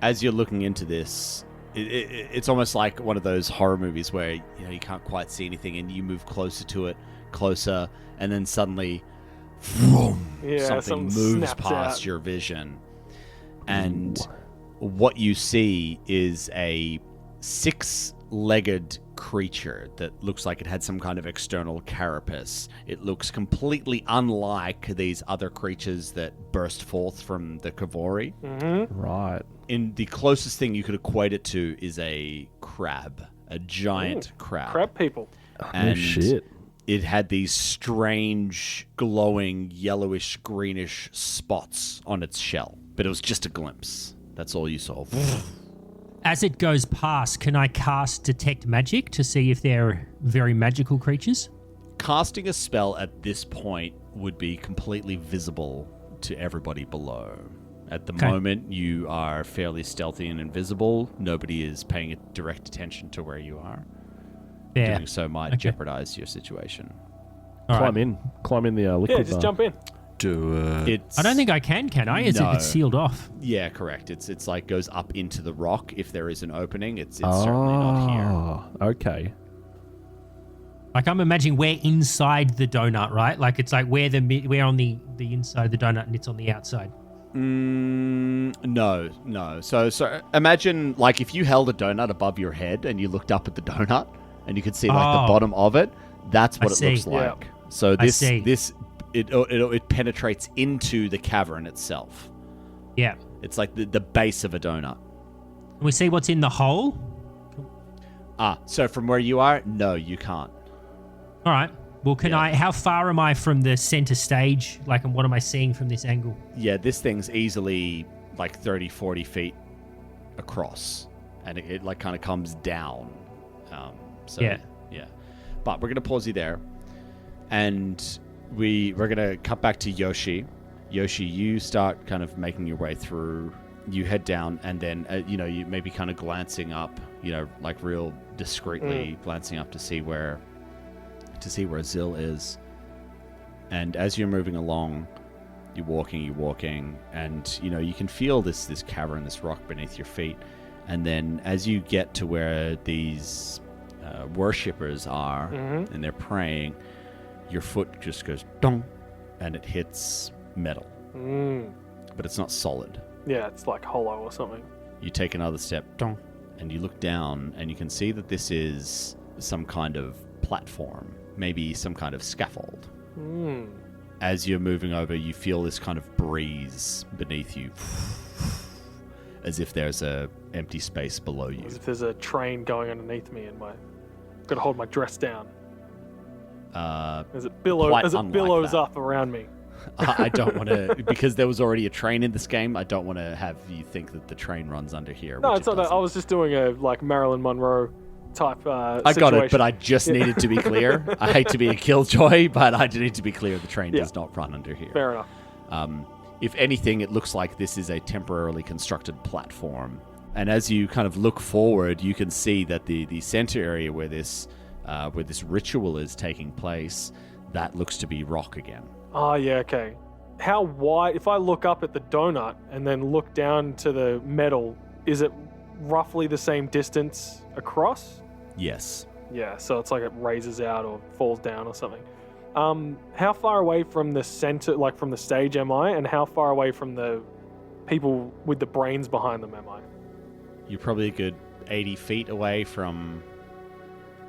As you're looking into this, it's almost like one of those horror movies where you can't quite see anything, and you move closer to it, and then suddenly, vroom, something something moves snaps past out. your vision, and what you see is a 6-legged creature that looks like it had some kind of external carapace. It looks completely unlike these other creatures that burst forth from the Kavori. Right. In the closest thing you could equate it to is a crab, a giant crab. Crab people. No And shit. it had these strange, glowing, yellowish, greenish spots on its shell. But it was just a glimpse. That's all you saw. As it goes past, can I cast Detect Magic to see if they're very magical creatures? Casting a spell at this point would be completely visible to everybody below. At the Okay. moment, you are fairly stealthy and invisible. Nobody is paying direct attention to where you are. Yeah. Doing so might Okay. jeopardize your situation. All right. Climb in the liquid Yeah, just bar. jump in. Do it. It's I don't think I can I? Is No. it sealed off? Yeah, correct. It's like goes up into the rock. If there is an opening, it's certainly not here. Okay. Like I'm imagining we're inside the donut, right? Like it's like we're on the inside of the donut and it's on the outside. No. So imagine like if you held a donut above your head and you looked up at the donut and you could see like the bottom of it. That's what I it see. looks Yeah. like. So I see. it penetrates into the cavern itself. Yeah. It's like the base of a donut. Can we see what's in the hole? So from where you are, no, you can't. All right. Well, how far am I from the center stage? Like, and what am I seeing from this angle? Yeah, this thing's easily like 30, 40 feet across. And it like kind of comes down. Yeah. But we're going to pause you there. And we're going to cut back to Yoshi. Yoshi, you start kind of making your way through. You head down and then, you maybe kind of glancing up, like real discreetly glancing up to see where Zil is. And as you're moving along, you're walking, and you can feel this cavern, this rock beneath your feet. And then as you get to where these worshippers are and they're praying, your foot just goes dong, and it hits metal, but it's not solid. Yeah, it's like hollow or something. You take another step, dong, and you look down, and you can see that this is some kind of platform, maybe some kind of scaffold. As you're moving over, you feel this kind of breeze beneath you, as if there's a empty space below you. As if there's a train going underneath me and gotta hold my dress down. As it quite unlike billows that. up around me. I don't want to, because there was already a train in this game, I don't want to have you think that the train runs under here. No, which it's it not that. I doesn't. was just doing a like Marilyn Monroe type I got it, but I situation. just needed to be clear. I hate to be a killjoy, but I do need to be clear the train Yeah. does not run under here. Fair enough. If anything, it looks like this is a temporarily constructed platform. And as you kind of look forward, you can see that the center area where this ritual is taking place, that looks to be rock again. Oh, yeah, okay. How wide, if I look up at the donut and then look down to the metal, is it roughly the same distance across? Yes. Yeah, so it's like it raises out or falls down or something. How far away from the center, like from the stage am I? And how far away from the people with the brains behind them am I? You're probably a good 80 feet away from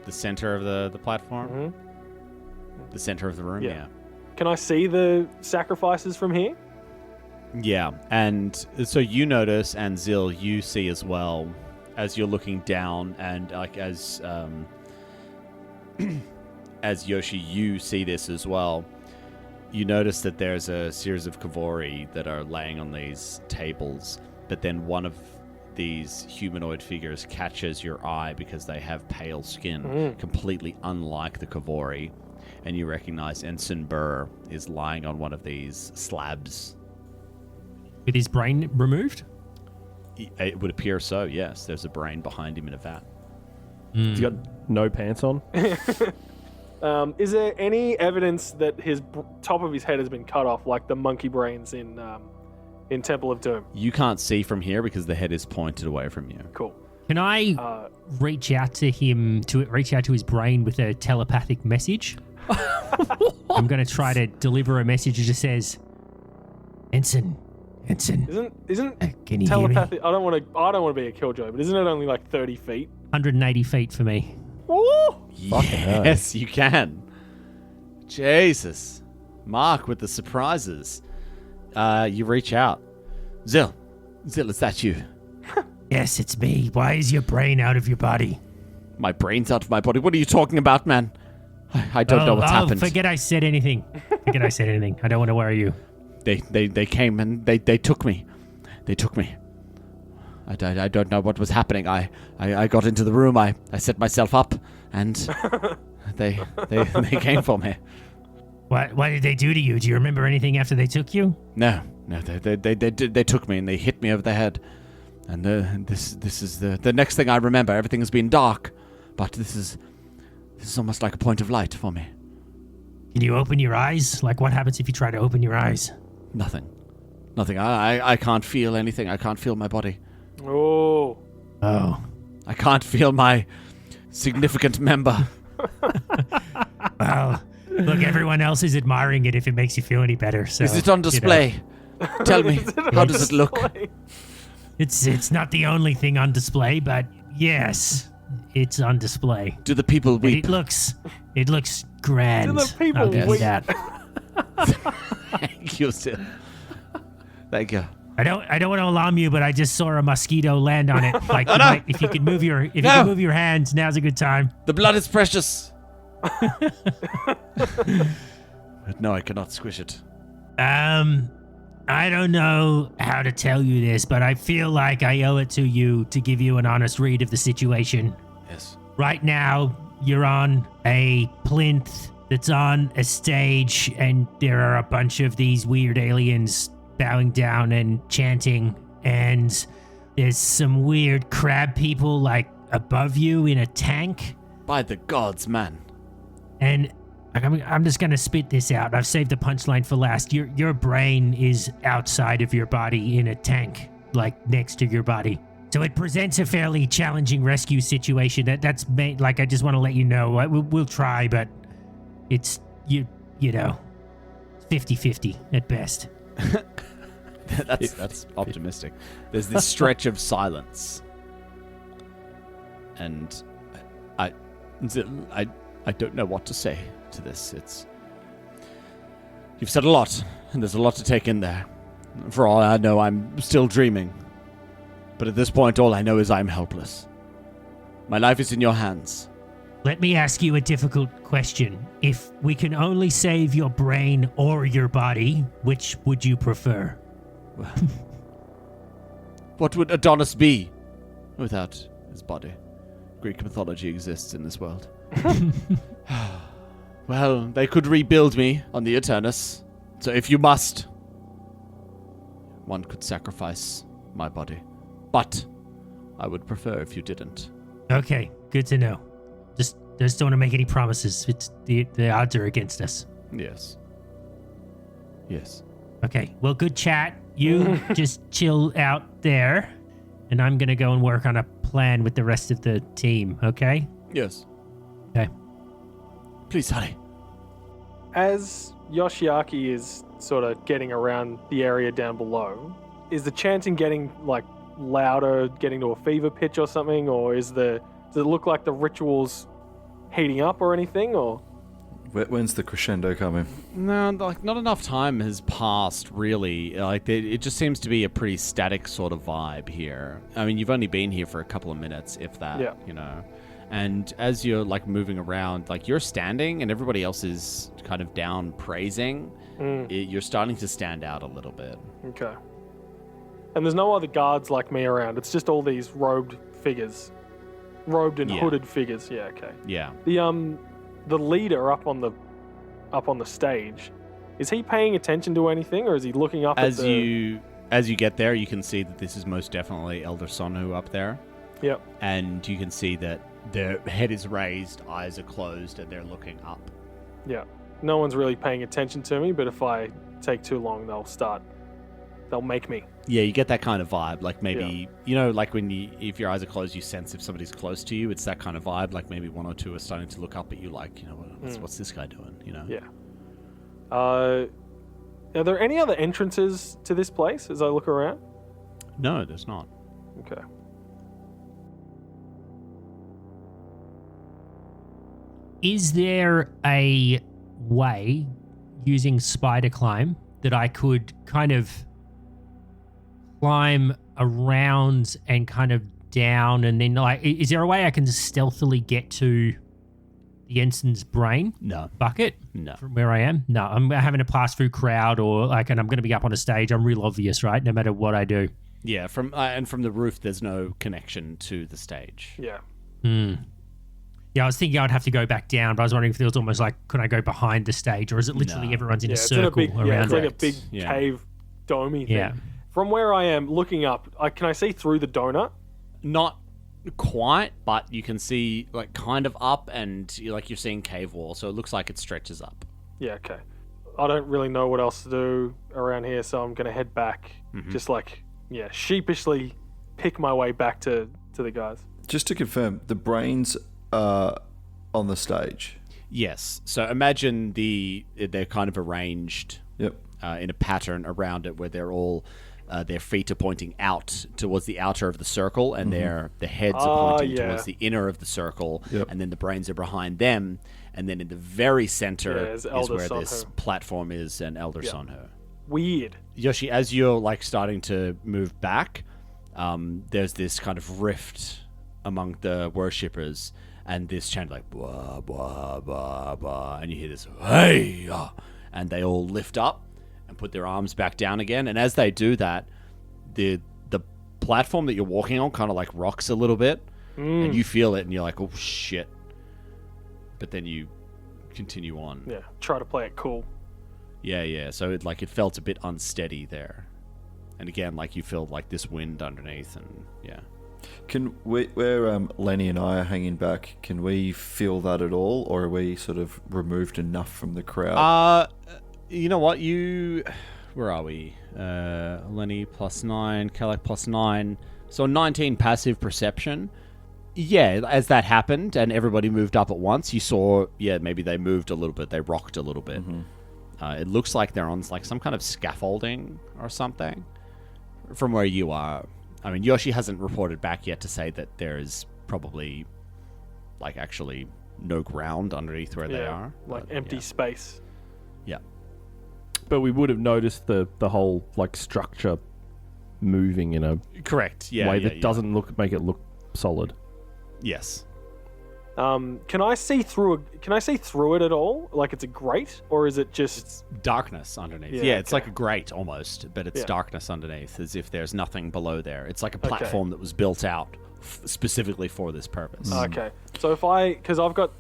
the center of the platform. The center of the room, yeah. Can I see the sacrifices from here? Yeah, and so you notice, and Zil, you see as well, as you're looking down, and like as Yoshi, you see this as well. You notice that there's a series of Kavori that are laying on these tables, but then one of these humanoid figures catches your eye because they have pale skin, completely unlike the Kavori, and you recognize Ensign Burr is lying on one of these slabs. With his brain removed? It would appear so, yes. There's a brain behind him in a vat. He's got no pants on. Is there any evidence that his top of his head has been cut off, like the monkey brains in Temple of Doom? You can't see from here because the head is pointed away from you. Cool. Can I reach out to him, reach out to his brain with a telepathic message? I'm going to try to deliver a message that just says, Ensign. Isn't Can you telepathic? I don't want to be a killjoy, but isn't it only like 30 feet? 180 feet for me. Woo! Yes, you can. Jesus. Mark with the surprises. You reach out. Zil, is that you? Yes, it's me. Why is your brain out of your body? My brain's out of my body. What are you talking about, man? I don't know what's happened. Forget I said anything. I don't want to worry you. They came and they took me. They took me. I don't know what was happening. I got into the room. I set myself up, and they came for me. What did they do to you? Do you remember anything after they took you? No. They took me and they hit me over the head. And this is the next thing I remember. Everything has been dark, but this is almost like a point of light for me. Can you open your eyes? Like, what happens if you try to open your eyes? Nothing. I can't feel anything. I can't feel my body. Oh. I can't feel my significant member. Well, look, everyone else is admiring it if it makes you feel any better. So, Is it on display? Tell me, how does it look? It's not the only thing on display, but yes, it's on display. Do the people And weep? it looks grand. Do the people I'll give you weep? that. Thank you, Sil. Thank you. I don't want to alarm you, but I just saw a mosquito land on it. Like, Oh, no. if you can move your you No. can move your hands, now's a good time. The blood is precious. But no, I cannot squish it. I don't know how to tell you this, but I feel like I owe it to you to give you an honest read of the situation. Yes. Right now, you're on a plinth that's on a stage, and there are a bunch of these weird aliens bowing down and chanting, and there's some weird crab people like above you in a tank. By the gods, man. And I'm just gonna spit this out. I've saved the punchline for last. Your brain is outside of your body in a tank, like next to your body. So it presents a fairly challenging rescue situation. That's made, like, I just want to let you know. We'll try, but it's you know, 50-50 at best. That's optimistic. There's this stretch of silence, and I don't know what to say to this. You've said a lot, and there's a lot to take in there. For all I know, I'm still dreaming. But at this point, all I know is I'm helpless. My life is in your hands. Let me ask you a difficult question. If we can only save your brain or your body, which would you prefer? What would Adonis be without his body? Greek mythology exists in this world. Well, they could rebuild me on the Eternus. So if you must, one could sacrifice my body. But I would prefer if you didn't. Okay, good to know. Just don't want to make any promises. It's the odds are against us. Yes. Yes. Okay, well, good chat. You just chill out there, and I'm gonna go and work on a plan with the rest of the team. Okay? Yes. Okay. Please hurry. As Yoshiaki is sort of getting around the area down below, is the chanting getting like louder, getting to a fever pitch or something, or does it look like the ritual's heating up or anything? Or When's the crescendo coming? No, like not enough time has passed, really. Like it just seems to be a pretty static sort of vibe here. I mean, you've only been here for a couple of minutes, if that. Yeah. You know. And as you're like moving around, like you're standing, and everybody else is kind of down praising. You're starting to stand out a little bit. Okay. And there's no other guards like me around. It's just all these robed figures, robed and Yeah. hooded figures. Yeah. Okay. Yeah. The leader up on the stage, is he paying attention to anything, or is he looking up As at the... you get there, you can see that this is most definitely Elder Sonu up there. Yep. And you can see that their head is raised, eyes are closed, and they're looking up. Yeah. No one's really paying attention to me, but if I take too long, they'll make me. Yeah, you get that kind of vibe. Like maybe, you know, like if your eyes are closed, you sense if somebody's close to you. It's that kind of vibe. Like maybe one or two are starting to look up at you like, you know, what's this guy doing, you know? Yeah. Are there any other entrances to this place as I look around? No, there's not. Okay. Is there a way using spider climb that I could kind of climb around and kind of down, and then like, is there a way I can stealthily get to the ensign's brain No. bucket No. from where I am? No, I'm having to pass through crowd, or like, and I'm going to be up on a stage. I'm real obvious, right? No matter what I do. Yeah, from the roof, there's no connection to the stage. Yeah. Yeah, I was thinking I'd have to go back down, but I was wondering if there was almost like, could I go behind the stage, or is it literally No. everyone's in a It's in circle a big, around it's like a it? big Yeah. cave domey thing. Yeah. From where I am looking up, can I see through the donut? Not quite, but you can see like kind of up, and you're seeing cave wall, so it looks like it stretches up. Yeah, okay. I don't really know what else to do around here, so I'm going to head back. Just like, sheepishly pick my way back to the guys. Just to confirm, the brains are on the stage. Yes. So imagine they're kind of arranged Yep. in a pattern around it, where they're all their feet are pointing out towards the outer of the circle, and their heads are pointing towards the inner of the circle, Yep. and then the brains are behind them, and then in the very center is is Elder where this Sonho. platform is, and Elder Yeah. Sonho. Weird. Yoshi, as you're like starting to move back, there's this kind of rift among the worshippers, and this chant like blah blah blah blah, and you hear this hey, and they all lift up and put their arms back down again. And as they do that, the platform that you're walking on kind of like rocks a little bit, and you feel it, and you're like, oh shit! But then you continue on. Yeah, try to play it cool. Yeah. So it felt a bit unsteady there, and again, like you feel like this wind underneath, and yeah. Can we, where Lenny and I are hanging back, can we feel that at all, or are we sort of removed enough from the crowd? You know what? Where are we? Lenny +9, Kalak +9. So 19 passive perception. Yeah, as that happened and everybody moved up at once, you saw, maybe they moved a little bit. They rocked a little bit. It looks like they're on like some kind of scaffolding or something from where you are. I mean, Yoshi hasn't reported back yet to say that there is probably like actually no ground underneath where they are. Like but, empty space. Yeah. But we would have noticed the whole like structure moving in a Correct. way that doesn't make it look solid. Yes. Can I see through it at all? Like it's a grate, or is it just Darkness underneath. Yeah, Yeah, it's okay. like a grate almost, but it's Yeah. darkness underneath, as if there's nothing below there. It's like a platform that was built out specifically for this purpose. okay? So because I've got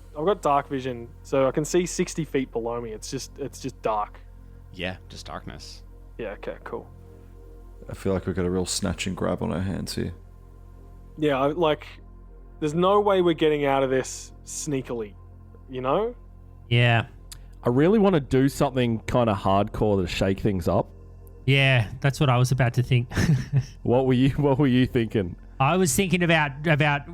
dark vision, so I can see 60 feet below me. It's just dark. Yeah, just darkness. Yeah. Okay. Cool. I feel like we've got a real snatch and grab on our hands here. Yeah. There's no way we're getting out of this sneakily. You know? Yeah. I really want to do something kind of hardcore to shake things up. Yeah, that's what I was about to think. What were you thinking? I was thinking about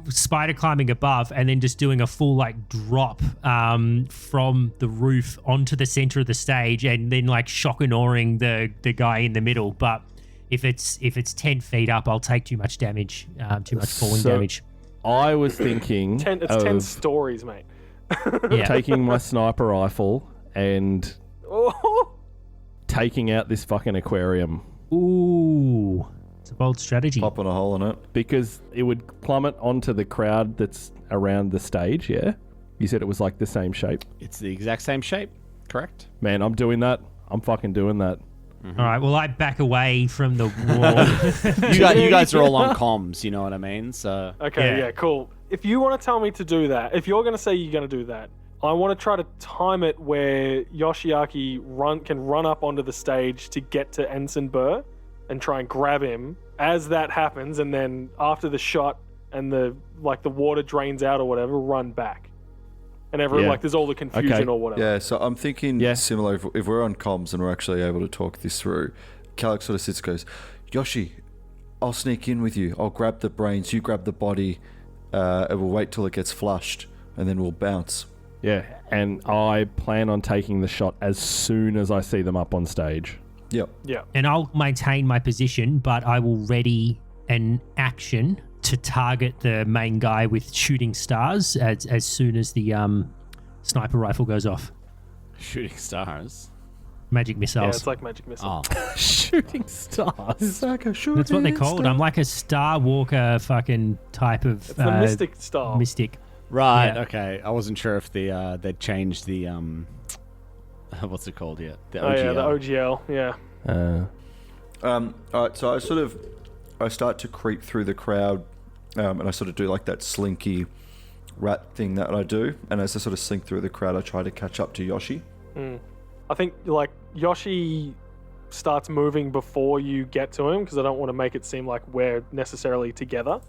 spider climbing above and then just doing a full like drop from the roof onto the center of the stage, and then like shock and awing the guy in the middle. But if it's 10 feet up, I'll take too much damage, too much falling So- damage. I was thinking It's 10 stories, mate. Yeah. taking my sniper rifle and Oh, taking out this fucking aquarium Ooh. It's a bold strategy. Popping a hole in it. because it would plummet onto the crowd that's around the stage, yeah? You said it was like the same shape. It's the exact same shape, correct? Man, I'm doing that. I'm fucking doing that. All right. Well, I back away from the wall. You guys are all on comms, you know what I mean? So okay, Yeah. yeah, cool. If you want to tell me to do that, if you're going to say you're going to do that, I want to try to time it where Yoshiaki can run up onto the stage to get to Ensign Burr and try and grab him as that happens, and then after the shot and the water drains out or whatever, run back. And Yeah. there's all the confusion Okay. or whatever. Yeah, so I'm thinking Yeah. similar. If we're on comms and we're actually able to talk this through, Calyx sort of sits, goes, Yoshi, I'll sneak in with you. I'll grab the brains, you grab the body, and we'll wait till it gets flushed, and then we'll bounce. Yeah, and I plan on taking the shot as soon as I see them up on stage. Yep. Yeah. And I'll maintain my position, but I will ready an action to target the main guy with shooting stars as soon as the sniper rifle goes off. shooting stars. Magic Yeah, missiles. it's like magic missile. Oh, Shooting stars. It's like a shooting That's what they're called. star. I'm like a Star Walker fucking type of It's the mystic style. mystic. right. Yeah. Okay. I wasn't sure if they'd changed the what's it called yet? The Oh OGL. yeah, the OGL. Yeah. All right, so I start to creep through the crowd, and I sort of do like that slinky rat thing that I do. And as I sort of slink through the crowd, I try to catch up to Yoshi. I think Yoshi starts moving before you get to him because I don't want to make it seem like we're necessarily together.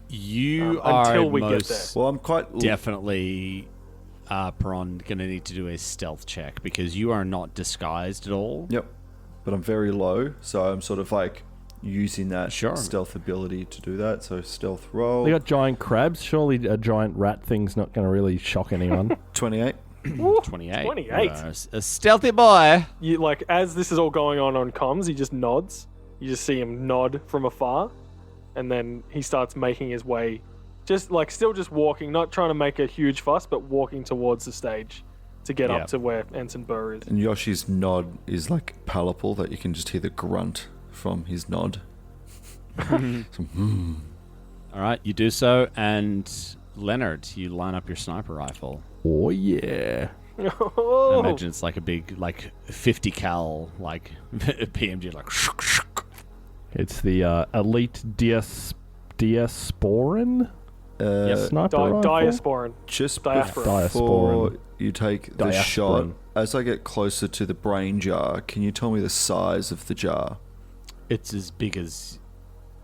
You are until we get most there. Well, I'm quite definitely, Peron, gonna need to do a stealth check because you are not disguised at all. Yep, but I'm very low, so I'm sort of like using that Sure. stealth ability to do that. So stealth roll. They got giant crabs. Surely a giant rat thing's not going to really shock anyone. 28. 28. 28. You are a stealthy boy. You as this is all going on comms, he just nods. You just see him nod from afar, and then he starts making his way, just still just walking, not trying to make a huge fuss, but walking towards the stage to get Yep. up to where Ensign Burr is. And Yoshi's nod is like palpable, that you can just hear the grunt from his nod. All right, you do so, and Leonard, you line up your sniper rifle. Oh, yeah. I Oh, imagine it's like a big, 50 cal, PMG, It's the Elite Diasporan sniper rifle. Diasporan. Just Diasporan. before Diasporan. you take the shot, Diasporan. as I get closer to the brain jar, can you tell me the size of the jar? It's as big as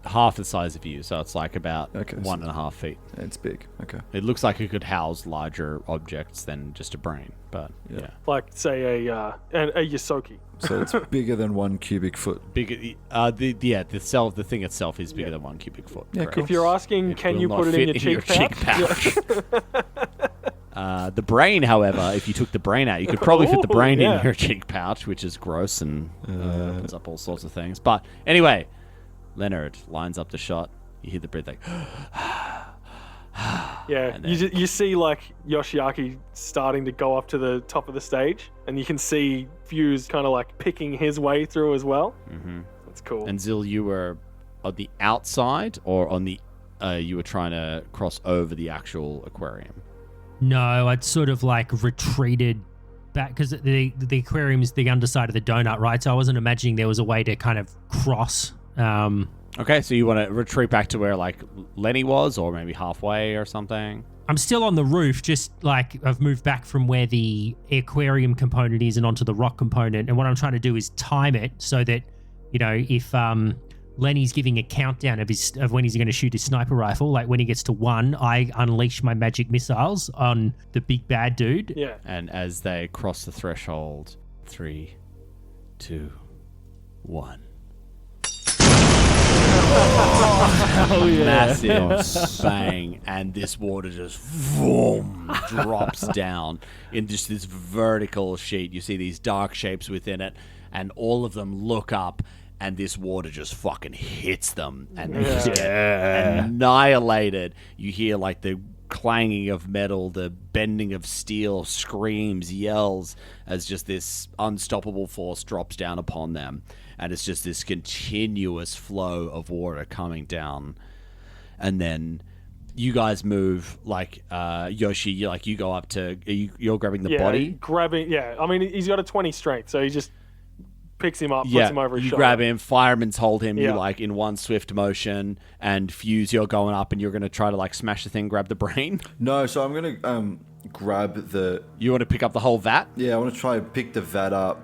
half the size of you, so it's like about Okay, so- 1.5 feet. It's big. Okay. It looks like it could house larger objects than just a brain, but yeah. Like say a Yosoki. So it's bigger than 1 cubic foot. Big, the thing itself is bigger than 1 cubic foot. Yeah, correct. cool. If you're asking, It can will you not put it in fit your cheek pouch? The brain, however, if you took the brain out, you could probably fit the Ooh, brain yeah. in your cheek pouch, which is gross and opens up all sorts of things. But anyway, Leonard lines up the shot. You hear the breath like, Yeah, And you see Yoshiaki starting to go up to the top of the stage, and you can see Fuse kind of picking his way through as well. Mm-hmm. That's cool. and Zil, you were on the outside or on the, you were trying to cross over the actual aquarium. No, I'd sort of retreated back because the aquarium is the underside of the donut, right? So I wasn't imagining there was a way to kind of cross. Okay, so you want to retreat back to where Lenny was, or maybe halfway or something? I'm still on the roof, just I've moved back from where the aquarium component is and onto the rock component. And what I'm trying to do is time it so that, if Lenny's giving a countdown of when he's going to shoot his sniper rifle, when he gets to 1, I unleash my magic missiles on the big bad dude. Yeah. And as they cross the threshold, 3, 2, 1. Massive bang, and this water just boom, drops down in just this vertical sheet. You see these dark shapes within it, and all of them look up, and this water just fucking hits them, and they just get annihilated. You hear the clanging of metal, the bending of steel, screams, yells, as just this unstoppable force drops down upon them. And it's just this continuous flow of water coming down. And then you guys move, like, Yoshi, you go up to, you're grabbing the body? I mean, he's got a 20 strength, so he just picks him up, puts him over his you shoulder. grab him, firemen's hold him, Yeah. you, like, in one swift motion, and Fuse, you're going up and you're going to try to, like, smash the thing, grab the brain. No, so I'm going to grab the... You want to pick up the whole vat? Yeah, I want to try and pick the vat up.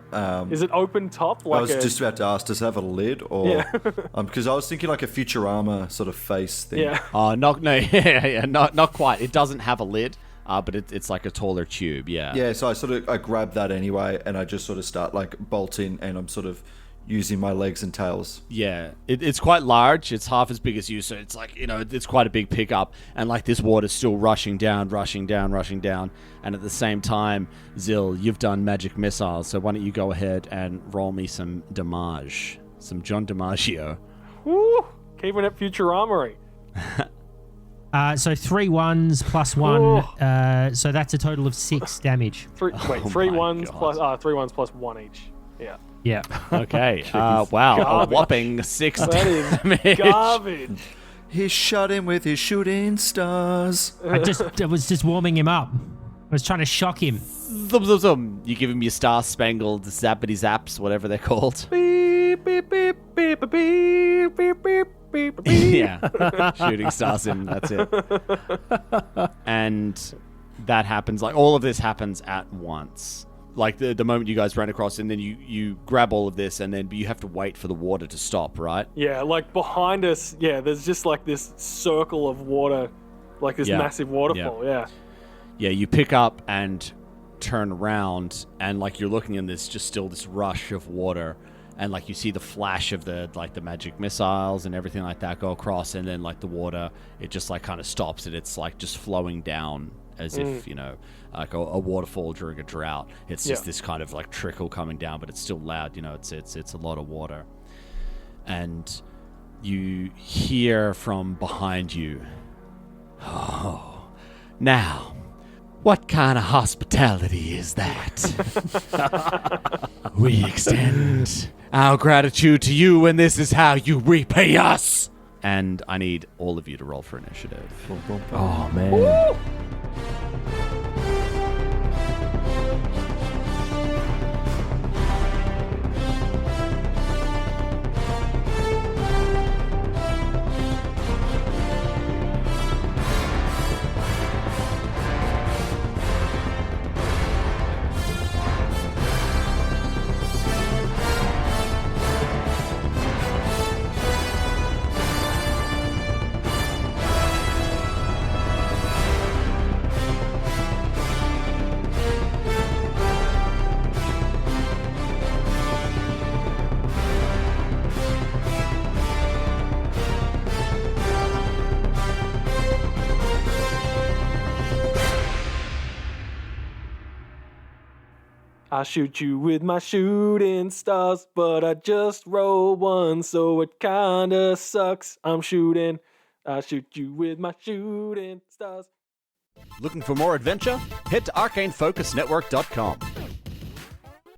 Is it open top? I Like was just about to ask, does it have a lid? Or, Yeah. because I was thinking like a Futurama sort of face thing. Yeah. Not quite. It doesn't have a lid, but it's like a taller tube, yeah. Yeah, so I grab that anyway, and I just sort of start like bolting, and I'm sort of using my legs and tails. Yeah, it's quite large. It's half as big as you, so it's like, it's quite a big pickup. And like this water's still rushing down. And at the same time, Zill, you've done magic missiles, so why don't you go ahead and roll me some damage. Some John DiMaggio. Woo! Keeping it Futurama-y. So 3 1s plus 1, so that's a total of 6 damage. Three my ones God. 3 1s plus 1 each. Yeah. Yeah. Okay, wow, a Garbage. whopping 6 That is damage. garbage. He shot him with his shooting stars. I was just warming him up. I was trying to shock him. Zum, zum, zum. You give him your star-spangled zappity zaps, whatever they're called. Beep, beep, beep, beep, beep, beep, beep, beep, beep. Yeah, shooting stars in. That's it. And that happens. Like all of this happens at once. Like the moment you guys ran across, and then you grab all of this, and then you have to wait for the water to stop, right? Yeah, like behind us, there's just like this circle of water, like this massive waterfall, yeah. Yeah, you pick up and turn around, and like you're looking in this rush of water, and like you see the flash of the magic missiles and everything like that go across, and then like the water, it just like kind of stops, and it's like just flowing down as if, like a waterfall during a drought. It's just this kind of like trickle coming down, but it's still loud, it's a lot of water. And you hear from behind you, "Oh, now, what kind of hospitality is that? We extend our gratitude to you, and this is how you repay us." And I need all of you to roll for initiative. Oh, man. I shoot you with my shooting stars, but I just roll one, so it kinda sucks. I shoot you with my shooting stars. Looking for more adventure? Head to ArcaneFocusNetwork.com.